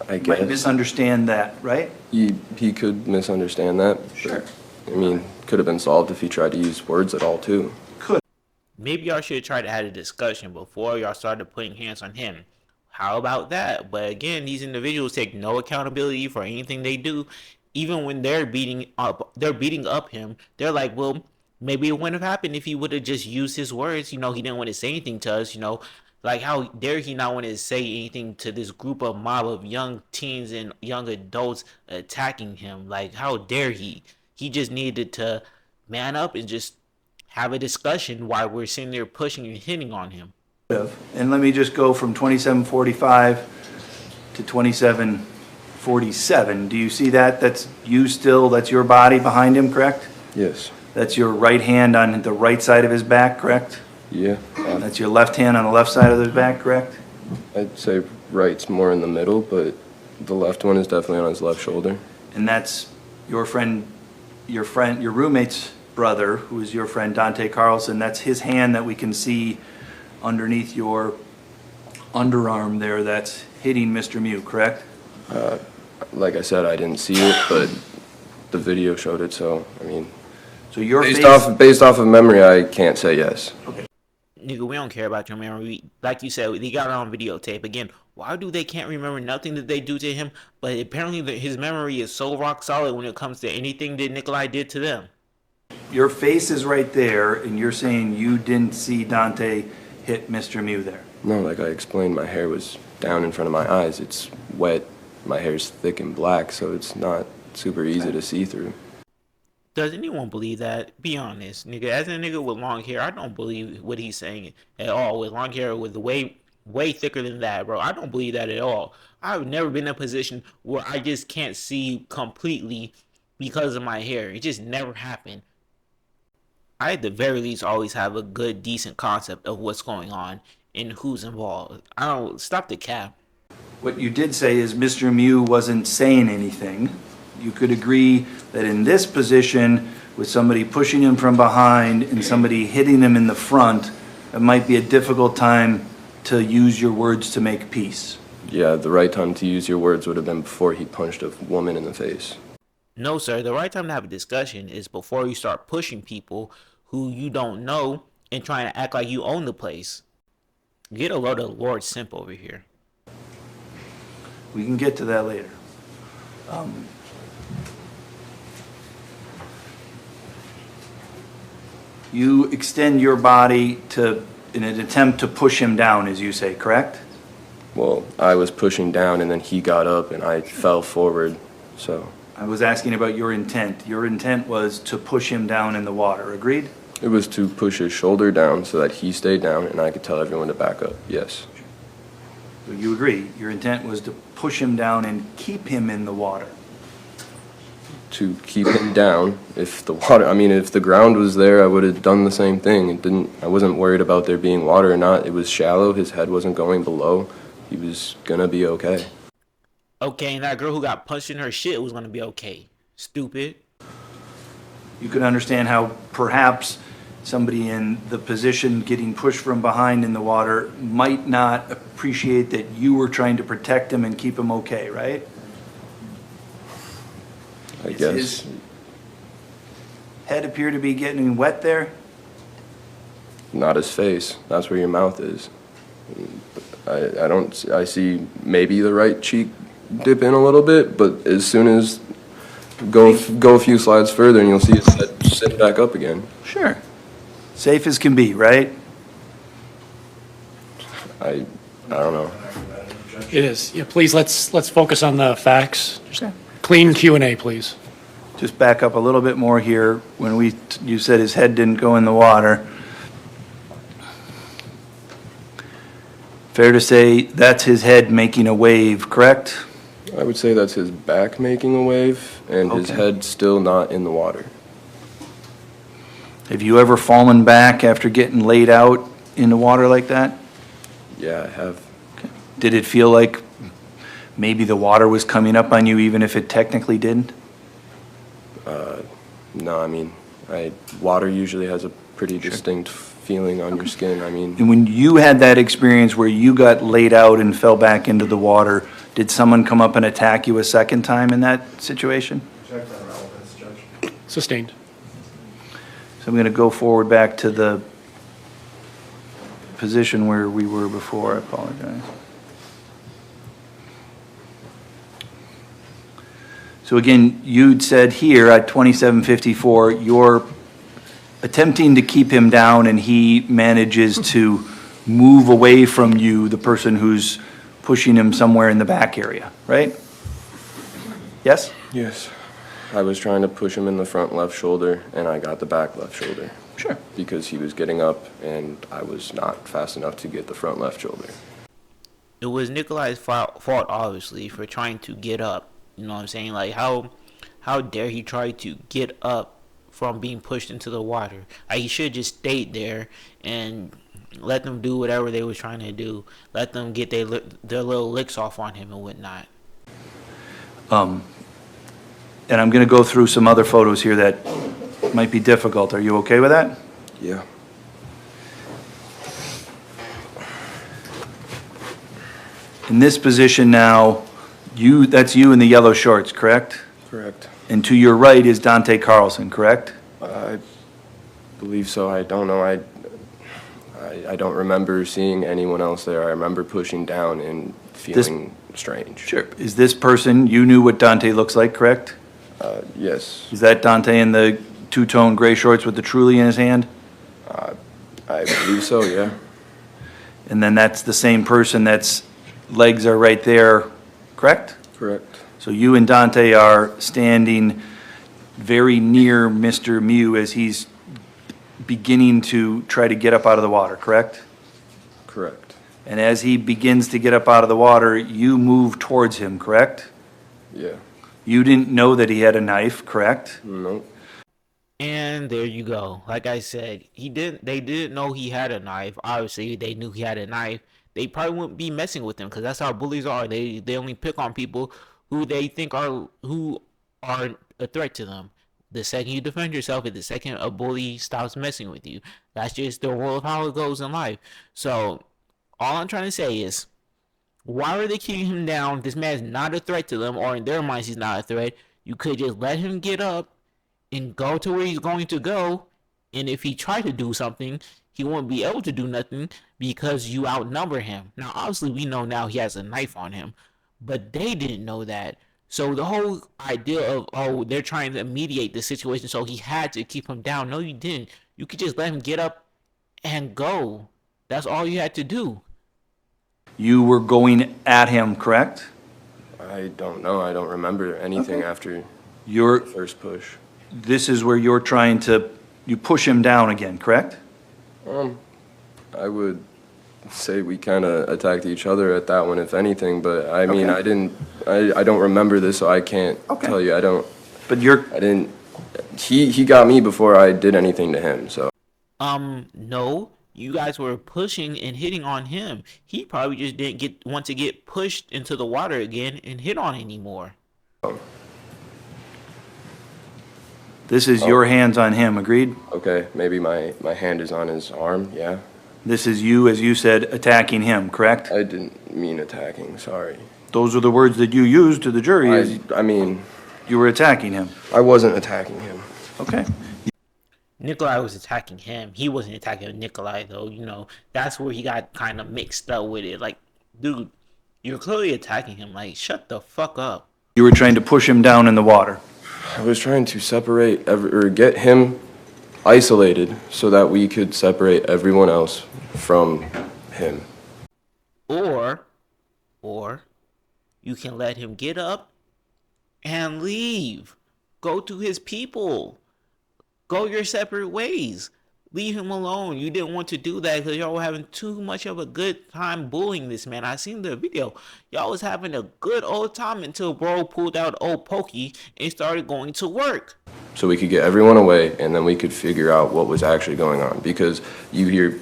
I You might guess misunderstand that, right? he could misunderstand that. Sure. But, I mean, could have been solved if he tried to use words at all, too. Maybe y'all should try to have a discussion before y'all started putting hands on him. How about that? But again, these individuals take no accountability for anything they do. Even when they're beating up him, they're like, well, maybe it wouldn't have happened if he would have just used his words. He didn't want to say anything to us, Like, how dare he not want to say anything to this mob of young teens and young adults attacking him? Like, how dare he? He just needed to man up and just have a discussion while we're sitting there pushing and hitting on him. And let me just go from 2745 to 2747. Do you see that? That's you still, that's your body behind him, correct? Yes. That's your right hand on the right side of his back, correct? Yeah. That's your left hand on the left side of his back, correct? I'd say right's more in the middle, but the left one is definitely on his left shoulder. And that's your roommate's brother, who is your friend Dante Carlson. That's his hand that we can see underneath your underarm there that's hitting Mr. Mew, correct? Like I said, I didn't see it, but the video showed it, so, I mean, So your based face, based off of memory, I can't say yes. Nigga, we don't care about your memory. Like you said, they got it on videotape. Again, why do they can't remember nothing that they do to him? But apparently his memory is so rock solid when it comes to anything that Nikolai did to them. your face is right there, and you're saying you didn't see Dante hit Mr. Mew there. No, like I explained, my hair was down in front of my eyes. It's wet. My hair's thick and black, so it's not super easy to see through. Does anyone believe that? Be honest, nigga. As a nigga with long hair, I don't believe what he's saying at all. With long hair, with way thicker than that, bro. I don't believe that at all. I've never been in a position where I just can't see completely because of my hair. It just never happened. I, at the very least, always have a good, decent concept of what's going on and who's involved. I don't stop the cap. What you did say is Mr. Mew wasn't saying anything. You could agree that in this position, with somebody pushing him from behind and somebody hitting him in the front, it might be a difficult time to use your words to make peace. Yeah, the right time to use your words would have been before he punched a woman in the face. No, sir. The right time to have a discussion is before you start pushing people who you don't know and trying to act like you own the place. Get a load of Lord Simp over here. We can get to that later. You extend your body to, in an attempt to push him down, as you say, correct? Well, I was pushing down and then he got up and I fell forward, so. I was asking about your intent. Your intent was to push him down in the water, agreed? It was to push his shoulder down so that he stayed down and I could tell everyone to back up, yes. So you agree, your intent was to push him down and keep him in the water. To keep him down, if the ground was there, I would have done the same thing. I wasn't worried about there being water or not. It was shallow, his head wasn't going below. He was gonna be okay. Okay, and that girl who got punched in her shit was gonna be okay. Stupid. You could understand how perhaps somebody in the position getting pushed from behind in the water might not appreciate that you were trying to protect him and keep him okay, right? I Is guess. his head appear to be getting wet there? Not his face. That's where your mouth is. I see maybe the right cheek dip in a little bit, but as soon as go a few slides further and you'll see his head sitting back up again. Sure. Safe as can be, right? I don't know. It is. Yeah, please, let's focus on the facts. Just clean Q&A, please. Just back up a little bit more here. When you said his head didn't go in the water. Fair to say that's his head making a wave, correct? I would say that's his back making a wave and his Okay. head still not in the water. Have you ever fallen back after getting laid out in the water like that? Yeah, I have. Did it feel like maybe the water was coming up on you even if it technically didn't? No, I mean, water usually has a pretty distinct feeling on your skin. I mean, And when you had that experience where you got laid out and fell back into the water, did someone come up and attack you a second time in that situation? Sustained. So I'm going to go forward back to the position where we were before. I apologize. So again, you'd said here at 2754, you're attempting to keep him down and he manages to move away from you, the person who's pushing him somewhere in the back area, right? Yes? yes. I was trying to push him in the front left shoulder and I got the back left shoulder. Sure. Because he was getting up and I was not fast enough to get the front left shoulder. It was Nikolai's fault, obviously, for trying to get up. You know what I'm saying? Like, how dare he try to get up from being pushed into the water? Like, he should have just stayed there and let them do whatever they were trying to do. Let them get their little licks off on him and whatnot. And I'm going to go through some other photos here that might be difficult. Are you okay with that? Yeah. In this position now, That's you in the yellow shorts, correct? Correct. And to your right is Dante Carlson, correct? I believe so. I don't know. I don't remember seeing anyone else there. I remember pushing down and feeling strange. Sure. Is this person, you knew what Dante looks like, correct? Yes. Is that Dante in the two-tone gray shorts with the Truly in his hand? I believe so, yeah. And then that's the same person that's legs are right there, correct? Correct. So you and Dante are standing very near Mr. Mew as he's beginning to try to get up out of the water, correct? Correct. And as he begins to get up out of the water, you move towards him, correct? Yeah. You didn't know that he had a knife, correct? No. And there you go. Like I said, they didn't know he had a knife. Obviously, they knew he had a knife. They probably wouldn't be messing with him because that's how bullies are. They only pick on people who they think are a threat to them. The second you defend yourself is the second a bully stops messing with you. That's just the world of how it goes in life. So all I'm trying to say is, why are they keeping him down? This man's not a threat to them, or in their minds he's not a threat. You could just let him get up and go to where he's going to go, and if he tried to do something, he won't be able to do nothing because you outnumber him. Now, obviously, we know now he has a knife on him, but they didn't know that. So the whole idea of, oh, they're trying to mediate the situation, so he had to keep him down. No, you didn't. You could just let him get up and go. That's all you had to do. You were going at him, correct? I don't know. I don't remember anything after Your the first push. This is where you're trying to, you push him down again, correct? I would say we kind of attacked each other at that one, if anything, but I mean, Okay. I don't remember this, so I can't Okay. tell you. But you're, He got me before I did anything to him, so. No, you guys were pushing and hitting on him. He probably just didn't want to get pushed into the water again and hit on anymore. this is your hands on him, agreed? Okay, maybe my hand is on his arm, yeah. This is you, as you said, attacking him, correct? I didn't mean attacking, sorry. Those are the words that you used to the jury, as I mean, you were attacking him. I wasn't attacking him. Okay. Nikolai was attacking him. He wasn't attacking Nikolai, though. You know, that's where he got kind of mixed up with it. Like, dude, you're clearly attacking him. Like, shut the fuck up. You were trying to push him down in the water. I was trying to separate, or get him isolated so that we could separate everyone else from him. Or you can let him get up and leave. Go to his people. Go your separate ways. Leave him alone. You didn't want to do that because y'all were having too much of a good time bullying this man. I seen the video. Y'all was having a good old time until bro pulled out old Pokey and started going to work. So we could get everyone away, and then we could figure out what was actually going on. Because you hear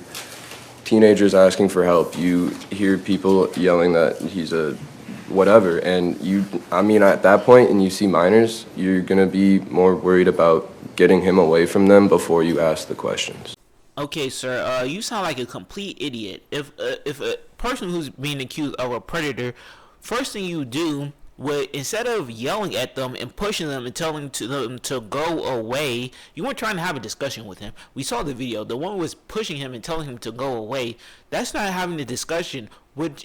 teenagers asking for help, you hear people yelling that he's a whatever, and at that point, and you see minors, you're gonna be more worried about getting him away from them before you ask the questions. Okay, sir, you sound like a complete idiot. If a person who's being accused of a predator, first thing you do would, instead of yelling at them and pushing them and telling them to go away, you weren't trying to have a discussion with him. We saw the video. The one was pushing him and telling him to go away. That's not having a discussion. What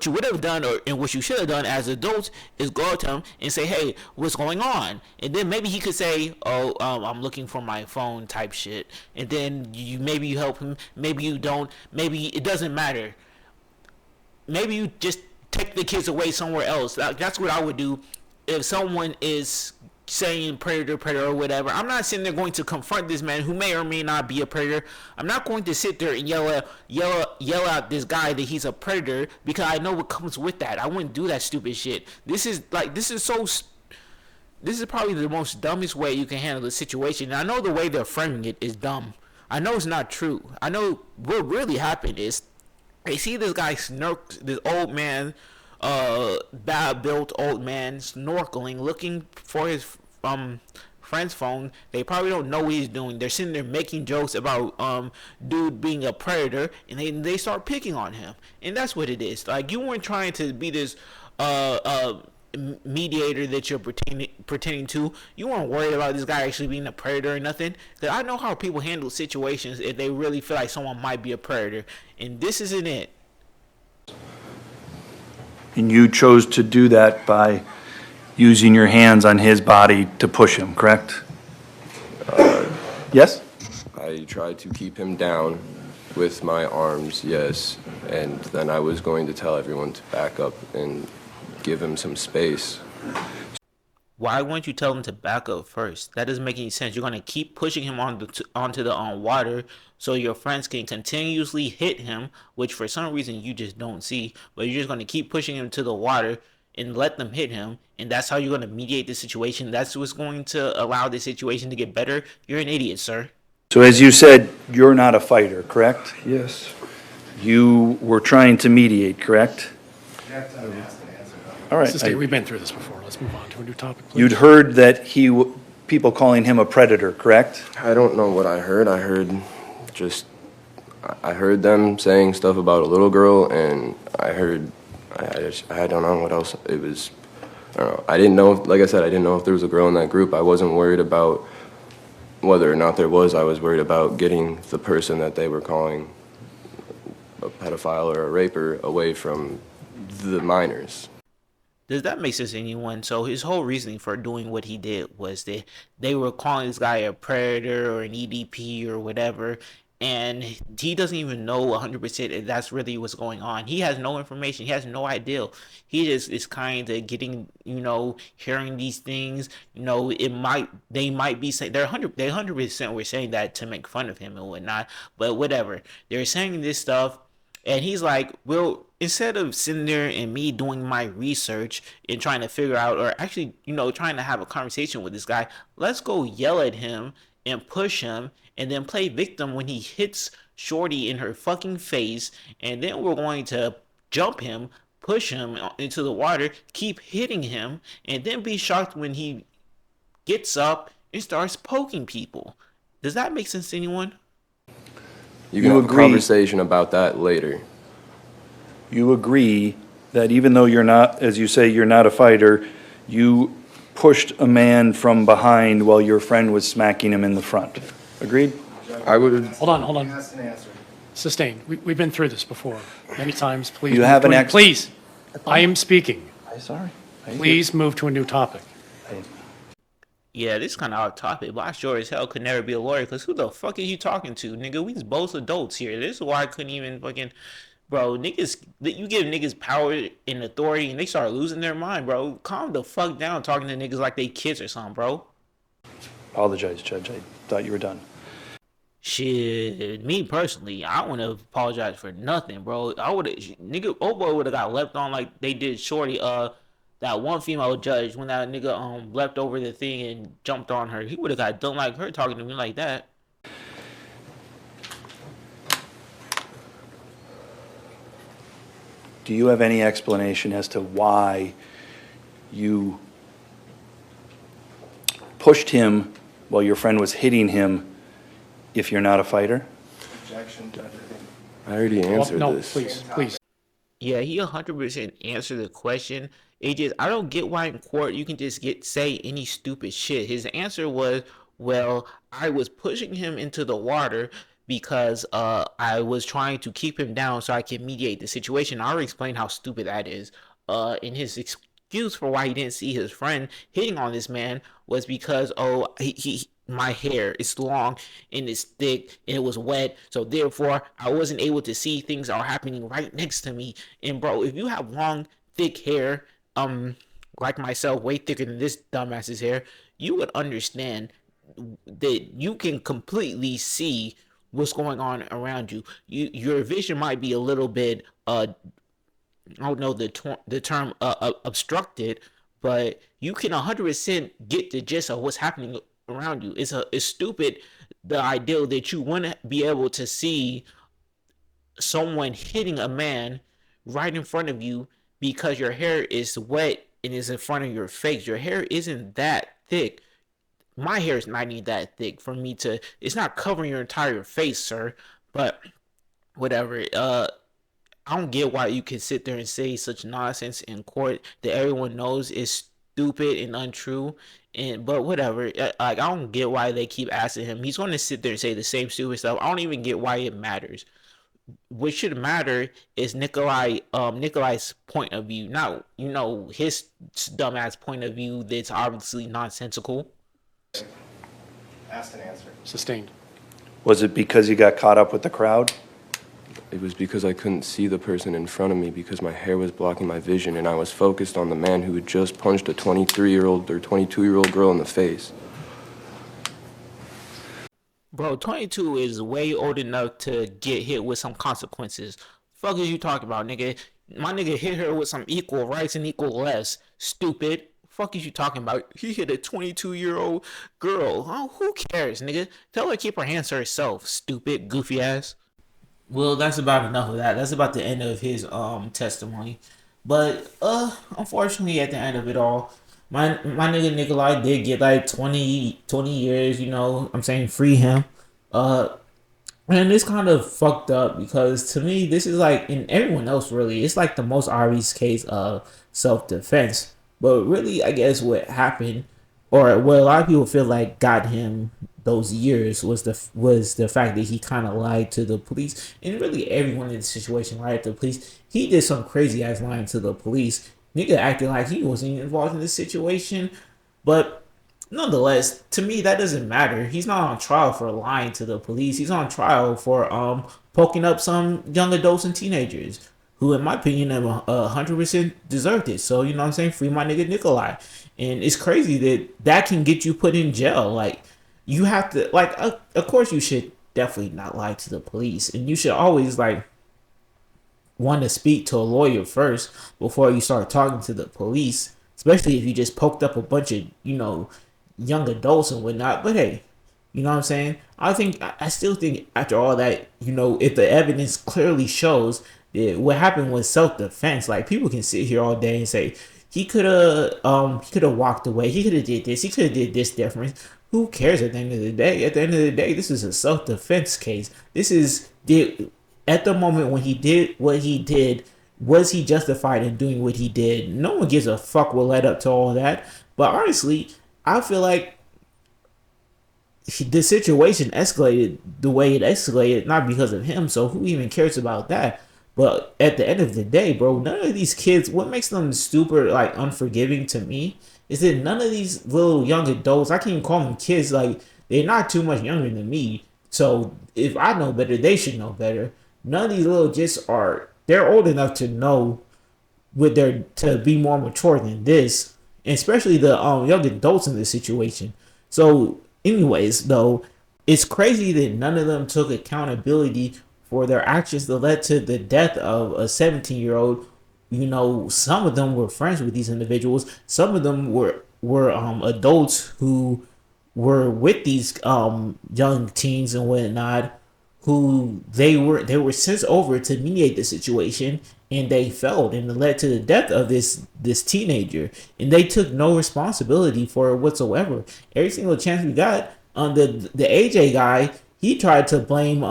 you would have done, and what you should have done as adults, is go up to him and say, hey, what's going on? And then maybe he could say, oh, I'm looking for my phone type shit. And then maybe you help him, maybe you don't, maybe it doesn't matter. Maybe you just take the kids away somewhere else. That's what I would do if someone is saying predator or whatever. I'm not sitting there going to confront this man who may or may not be a predator. I'm not going to sit there and yell at this guy that he's a predator, because I know what comes with that. I wouldn't do that stupid shit. This is probably the most dumbest way you can handle the situation. And I know the way they're framing it is dumb. I know it's not true. I know what really happened is they see this guy this old man, bad built old man snorkeling, looking for his friend's phone. They probably don't know what he's doing. They're sitting there making jokes about dude being a predator, and they start picking on him. And that's what it is. Like, you weren't trying to be this mediator that you're pretending to. You weren't worried about this guy actually being a predator or nothing. Because I know how people handle situations if they really feel like someone might be a predator, and this isn't it. And you chose to do that by using your hands on his body to push him, correct? Yes? I tried to keep him down with my arms, yes, and then I was going to tell everyone to back up and give him some space. Why wouldn't you tell him to back up first? That doesn't make any sense. You're going to keep pushing him onto the water so your friends can continuously hit him, which for some reason you just don't see, but you're just going to keep pushing him to the water and let them hit him, and that's how you're going to mediate the situation. That's what's going to allow the situation to get better. You're an idiot, sir. So as you said, you're not a fighter, correct? Yes. You were trying to mediate, correct? All right. Mrs. State, we've been through this before. Let's move on to a new topic, please. You'd heard that people calling him a predator, correct? I don't know what I heard. I heard them saying stuff about a little girl, and I don't know what else it was. I don't know. I didn't know, like I said, I didn't know if there was a girl in that group. I wasn't worried about whether or not there was. I was worried about getting the person that they were calling a pedophile or a raper away from the minors. Does that make sense to anyone? So his whole reasoning for doing what he did was that they were calling this guy a predator or an EDP or whatever, and he doesn't even know 100% if that's really what's going on. He has no information. He has no idea. He just is kind of getting, hearing these things. They might be saying they're 100% were saying that to make fun of him and whatnot. But whatever, they're saying this stuff. And he's like, well, instead of sitting there and me doing my research and trying to figure out, or actually, trying to have a conversation with this guy, let's go yell at him and push him and then play victim when he hits Shorty in her fucking face. And then we're going to jump him, push him into the water, keep hitting him, and then be shocked when he gets up and starts poking people. Does that make sense to anyone? You can have a conversation about that later. You agree that even though you're not, as you say, you're not a fighter, you pushed a man from behind while your friend was smacking him in the front. Agreed? I would. Hold on. Sustained. We've been through this before many times. Please. You have an Please. I am speaking. I'm sorry. Please move to a new topic. Yeah, this is kind of off topic, but I sure as hell could never be a lawyer, because who the fuck is you talking to, nigga? We both adults here. This is why I couldn't even fucking... Bro, niggas... You give niggas power and authority, and they start losing their mind, bro. Calm the fuck down talking to niggas like they kids or something, bro. Apologize, Judge. I thought you were done. Shit, me personally, I wouldn't have apologized for nothing, bro. I would have... Nigga, old boy would have got left on like they did Shorty, that one female judge, when that nigga leapt over the thing and jumped on her, he would have got done like her talking to me like that. Do you have any explanation as to why you pushed him while your friend was hitting him if you're not a fighter? Objection, Judge. I already answered No, this. please. Yeah, he 100% answered the question. It just, I don't get why in court you can just say any stupid shit. His answer was, well, I was pushing him into the water because I was trying to keep him down so I can mediate the situation. I already explained how stupid that is. And his excuse for why he didn't see his friend hitting on this man was because, my hair is long and it's thick and it was wet, so therefore I wasn't able to see things that are happening right next to me. And bro, if you have long, thick hair, like myself, way thicker than this dumbass's hair, you would understand that you can completely see what's going on around you. Your vision might be a little bit, I don't know the term obstructed, but you can 100% get the gist of what's happening around you. It's stupid, the idea that you wouldn't be able to see someone hitting a man right in front of you because your hair is wet and is in front of your face. Your hair isn't that thick. My hair is not even that thick for me to... It's not covering your entire face, sir. But whatever. I don't get why you can sit there and say such nonsense in court that everyone knows is stupid and untrue. And but whatever, like I don't get why they keep asking him. He's going to sit there and say the same stupid stuff. I don't even get why it matters. What should matter is Nikolai's point of view, not his dumbass point of view that's obviously nonsensical. Asked and answered. Sustained. Was it because you got caught up with the crowd? It was because I couldn't see the person in front of me because my hair was blocking my vision, and I was focused on the man who had just punched a 23-year-old or 22-year-old girl in the face. Bro, 22 is way old enough to get hit with some consequences. Fuck is you talking about, nigga? My nigga hit her with some equal rights and equal less. Stupid. Fuck is you talking about? He hit a 22-year-old girl. Oh, who cares, nigga? Tell her to keep her hands to herself. Stupid, goofy ass. Well, that's about enough of that. That's about the end of his testimony. But unfortunately at the end of it all, my nigga Nikolai did get like 20 years, I'm saying free him. And it's kind of fucked up because to me this is like, and everyone else really, it's like the most obvious case of self-defense. But really I guess what happened, or what a lot of people feel like got him those years, was the fact that he kind of lied to the police, and really everyone in the situation lied to the police. He did some crazy ass lying to the police. Nigga acted like he wasn't even involved in this situation, but nonetheless, to me that doesn't matter. He's not on trial for lying to the police. He's on trial for poking up some young adults and teenagers who, in my opinion, have 100% deserved it. So, you know what I'm saying? Free my nigga Nikolai. And it's crazy that can get you put in jail. Like, you have to, like, of course you should definitely not lie to the police. And you should always, like, want to speak to a lawyer first before you start talking to the police. Especially if you just poked up a bunch of, young adults and whatnot. But hey, you know what I'm saying? I still think after all that, if the evidence clearly shows that what happened was self-defense, like people can sit here all day and say he could have walked away, he could have did this, he could have did this different. Who cares at the end of the day? At the end of the day, this is a self-defense case. At the moment when he did what he did, was he justified in doing what he did? No one gives a fuck what led up to all that. But honestly, I feel like the situation escalated the way it escalated, not because of him, so who even cares about that? But at the end of the day, bro, none of these kids, what makes them stupid, like unforgiving to me, is that none of these little young adults, I can't even call them kids, like they're not too much younger than me. So if I know better, they should know better. None of these little jits they're old enough to know to be more mature than this, and especially the young adults in this situation. So anyways, though, it's crazy that none of them took accountability for their actions that led to the death of a 17-year-old. Some of them were friends with these individuals. Some of them were adults who were with these young teens and whatnot, who they were sent over to mediate the situation, and they failed, and it led to the death of this teenager, and they took no responsibility for it whatsoever. Every single chance we got, the AJ guy, he tried to blame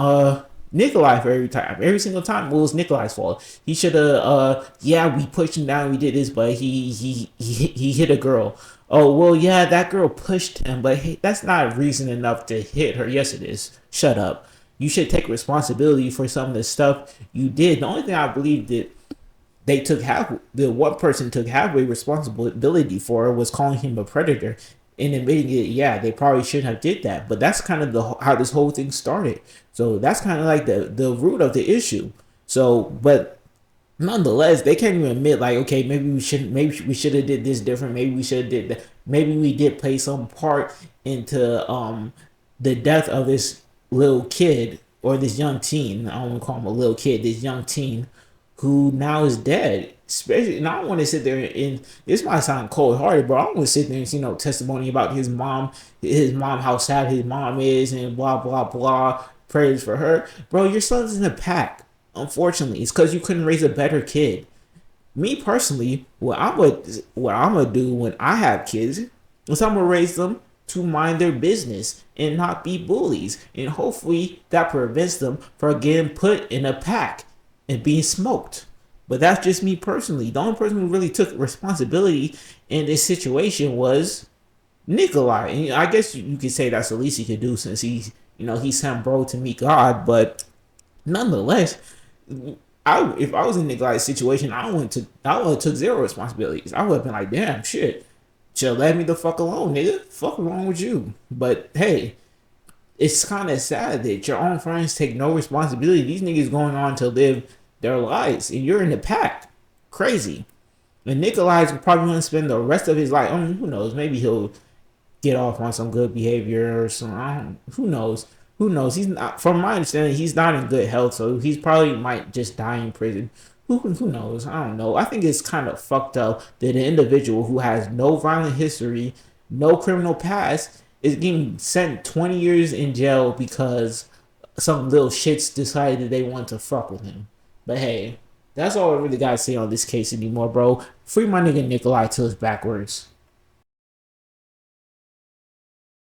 Nikolai for every single time. Well, it was Nikolai's fault. He should have we pushed him down, we did this, but he hit a girl. Oh well, yeah, that girl pushed him, but hey, that's not reason enough to hit her. Yes it is. Shut up. You should take responsibility for some of the stuff you did. The only thing I believe that one person took halfway responsibility for was calling him a predator and admitting it. Yeah, they probably shouldn't have did that, but that's kind of how this whole thing started. So that's kind of like the root of the issue. So, but nonetheless, they can't even admit like, okay, maybe we should have did this different. Maybe we should have did that. Maybe we did play some part into the death of this little kid, or this young teen. I don't want to call him a little kid. This young teen who now is dead. Especially, and I don't want to sit there and this might sound cold hearted, bro. I don't want to sit there and testimony about his mom, how sad his mom is, and blah blah blah. Prayers for her, bro. Your son's in a pack. Unfortunately, it's because you couldn't raise a better kid. Me personally, what I'm gonna do when I have kids is I'm gonna raise them to mind their business and not be bullies, and hopefully that prevents them from getting put in a pack. and being smoked. But that's just me personally. The only person who really took responsibility in this situation was Nikolai. And I guess you could say that's the least he could do since he's, he sent bro to meet God. But nonetheless, if I was in Nikolai's situation, I would have took zero responsibilities. I would have been like, damn, shit, should let me the fuck alone, nigga. Fuck wrong with you? But hey, it's kind of sad that your own friends take no responsibility. These niggas going on to live their lives, and you're in the pack. Crazy. And Nikolai's probably going to spend the rest of his life. I mean, who knows? Maybe he'll get off on some good behavior or some. Who knows? Who knows? He's not. From my understanding, he's not in good health, so he's probably might just die in prison. Who knows? I don't know. I think it's kind of fucked up that an individual who has no violent history, no criminal past, is getting sent 20 years in jail because some little shits decided they want to fuck with him. But hey, that's all I really gotta say on this case anymore, bro. Free my nigga Nikolai till it's backwards.